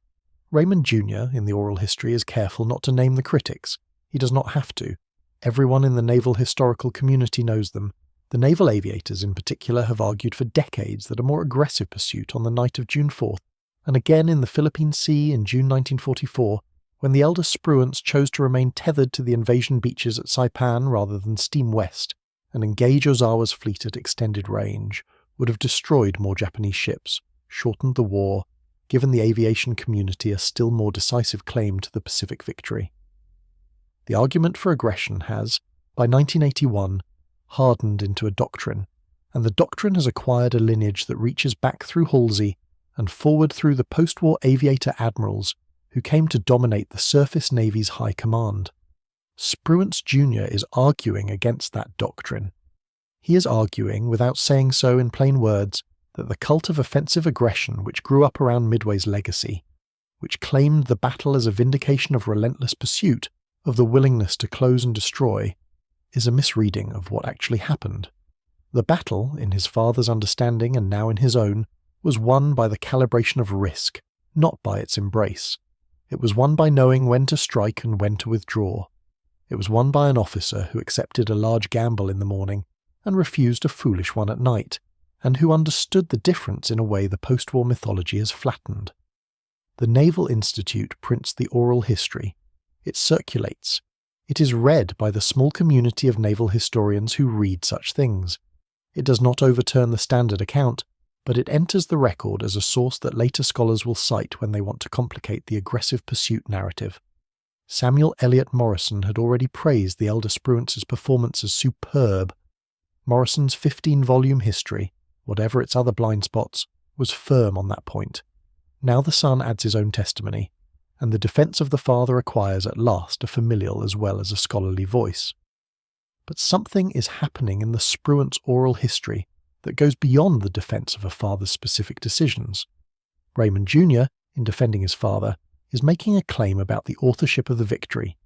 Raymond Jr., in the oral history, is careful not to name the critics. He does not have to. Everyone in the naval historical community knows them. The naval aviators in particular have argued for decades that a more aggressive pursuit on the night of June 4th, and again in the Philippine Sea in June 1944, when the elder Spruance chose to remain tethered to the invasion beaches at Saipan rather than steam west and engage Ozawa's fleet at extended range, would have destroyed more Japanese ships, shortened the war, given the aviation community a still more decisive claim to the Pacific victory. The argument for aggression has, by 1981, hardened into a doctrine, and the doctrine has acquired a lineage that reaches back through Halsey and forward through the post-war aviator admirals who came to dominate the Surface Navy's high command. Spruance Jr. is arguing against that doctrine. He is arguing, without saying so in plain words, that the cult of offensive aggression which grew up around Midway's legacy, which claimed the battle as a vindication of relentless pursuit, of the willingness to close and destroy, is a misreading of what actually happened. The battle, in his father's understanding and now in his own, was won by the calibration of risk, not by its embrace. It was won by knowing when to strike and when to withdraw. It was won by an officer who accepted a large gamble in the morning and refused a foolish one at night, and who understood the difference in a way the post-war mythology has flattened. The Naval Institute prints the oral history. It circulates. It is read by the small community of naval historians who read such things. It does not overturn the standard account, but it enters the record as a source that later scholars will cite when they want to complicate the aggressive pursuit narrative. Samuel Eliot Morison had already praised the elder Spruance's performance as superb. Morison's 15-volume history, whatever its other blind spots, was firm on that point. Now the son adds his own testimony, and the defence of the father acquires at last a familial as well as a scholarly voice. But something is happening in the Spruance oral history that goes beyond the defence of a father's specific decisions. Raymond Jr., in defending his father, is making a claim about the authorship of the victory.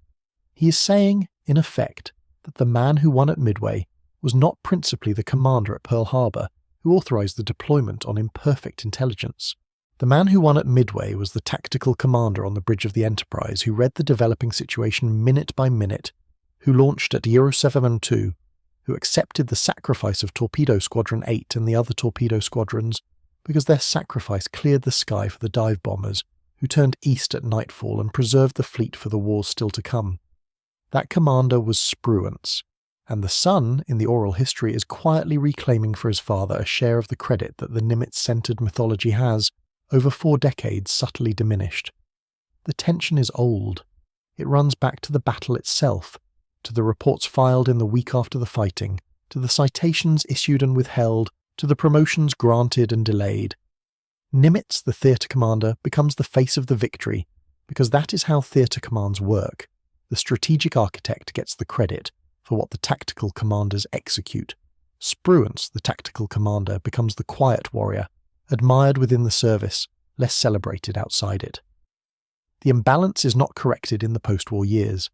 He is saying, in effect, that the man who won at Midway was not principally the commander at Pearl Harbor, who authorized the deployment on imperfect intelligence. The man who won at Midway was the tactical commander on the bridge of the Enterprise who read the developing situation minute by minute, who launched at Yerusalem 2, who accepted the sacrifice of Torpedo Squadron 8 and the other torpedo squadrons because their sacrifice cleared the sky for the dive bombers, who turned east at nightfall and preserved the fleet for the wars still to come. That commander was Spruance, and the son, in the oral history, is quietly reclaiming for his father a share of the credit that the Nimitz-centered mythology has, over 4 decades, subtly diminished. The tension is old. It runs back to the battle itself, to the reports filed in the week after the fighting, to the citations issued and withheld, to the promotions granted and delayed. Nimitz, the theatre commander, becomes the face of the victory, because that is how theatre commands work. The strategic architect gets the credit for what the tactical commanders execute. Spruance, the tactical commander, becomes the quiet warrior, admired within the service, less celebrated outside it. The imbalance is not corrected in the post-war years.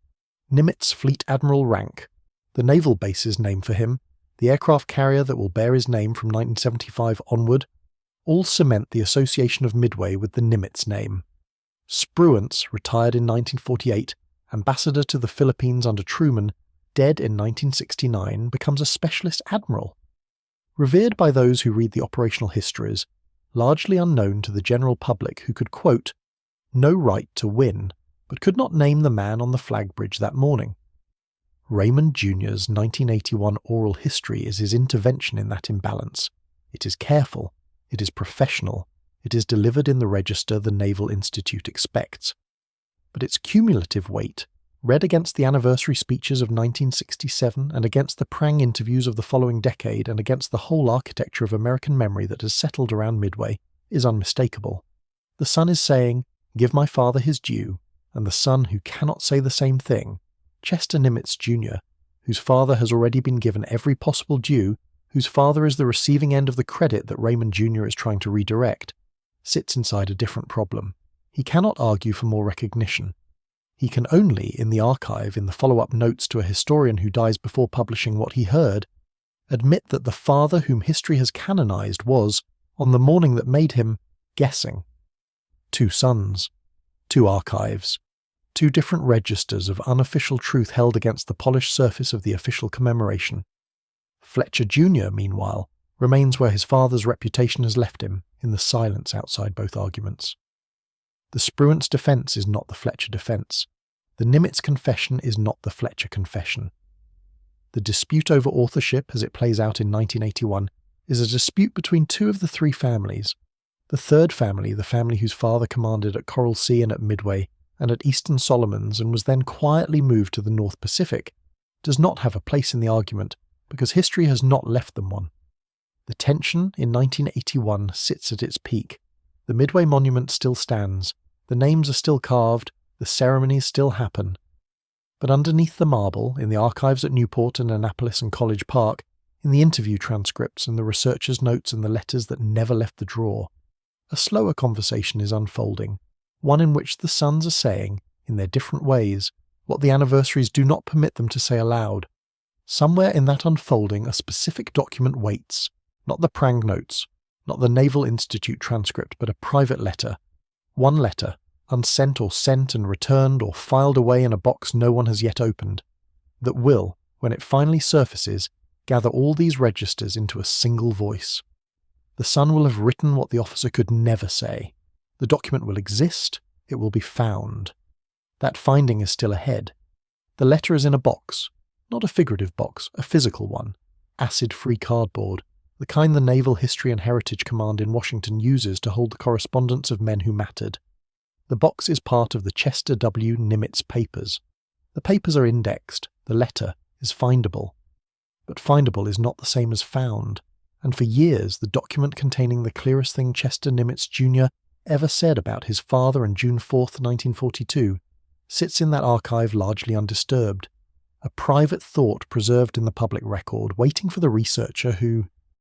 Nimitz Fleet Admiral rank, the naval base's name for him, the aircraft carrier that will bear his name from 1975 onward, all cement the association of Midway with the Nimitz name. Spruance, retired in 1948, ambassador to the Philippines under Truman, dead in 1969, becomes a specialist admiral. Revered by those who read the operational histories, largely unknown to the general public who could quote, "No right to win," but could not name the man on the flag bridge that morning. Raymond Jr.'s 1981 oral history is his intervention in that imbalance. It is careful, it is professional, it is delivered in the register the Naval Institute expects. But its cumulative weight, read against the anniversary speeches of 1967 and against the prang interviews of the following decade and against the whole architecture of American memory that has settled around Midway, is unmistakable. The son is saying, "Give my father his due," and the son who cannot say the same thing, Chester Nimitz Jr., whose father has already been given every possible due, whose father is the receiving end of the credit that Raymond Jr. is trying to redirect, sits inside a different problem. He cannot argue for more recognition. He can only, in the archive, in the follow-up notes to a historian who dies before publishing what he heard, admit that the father whom history has canonized was, on the morning that made him, guessing. 2 sons, 2 archives, 2 different registers of unofficial truth held against the polished surface of the official commemoration. Fletcher Jr., meanwhile, remains where his father's reputation has left him, in the silence outside both arguments. The Spruance defence is not the Fletcher defence. The Nimitz confession is not the Fletcher confession. The dispute over authorship, as it plays out in 1981, is a dispute between two of the three families. The third family, the family whose father commanded at Coral Sea and at Midway, and at Eastern Solomons and was then quietly moved to the North Pacific, does not have a place in the argument because history has not left them one. The tension in 1981 sits at its peak. The Midway monument still stands, the names are still carved, the ceremonies still happen. But underneath the marble, in the archives at Newport and Annapolis and College Park, in the interview transcripts and the researchers' notes and the letters that never left the drawer, a slower conversation is unfolding, one in which the sons are saying, in their different ways, what the anniversaries do not permit them to say aloud. Somewhere in that unfolding a specific document waits, not the Prang notes, not the Naval Institute transcript, but a private letter. One letter, unsent or sent and returned or filed away in a box no one has yet opened, that will, when it finally surfaces, gather all these registers into a single voice. The son will have written what the officer could never say. The document will exist, it will be found. That finding is still ahead. The letter is in a box, not a figurative box, a physical one, acid-free cardboard, the kind the Naval History and Heritage Command in Washington uses to hold the correspondence of men who mattered. The box is part of the Chester W. Nimitz papers. The papers are indexed, the letter is findable. But findable is not the same as found, and for years the document containing the clearest thing Chester Nimitz Jr. ever said about his father on June 4th, 1942, sits in that archive largely undisturbed, a private thought preserved in the public record, waiting for the researcher who,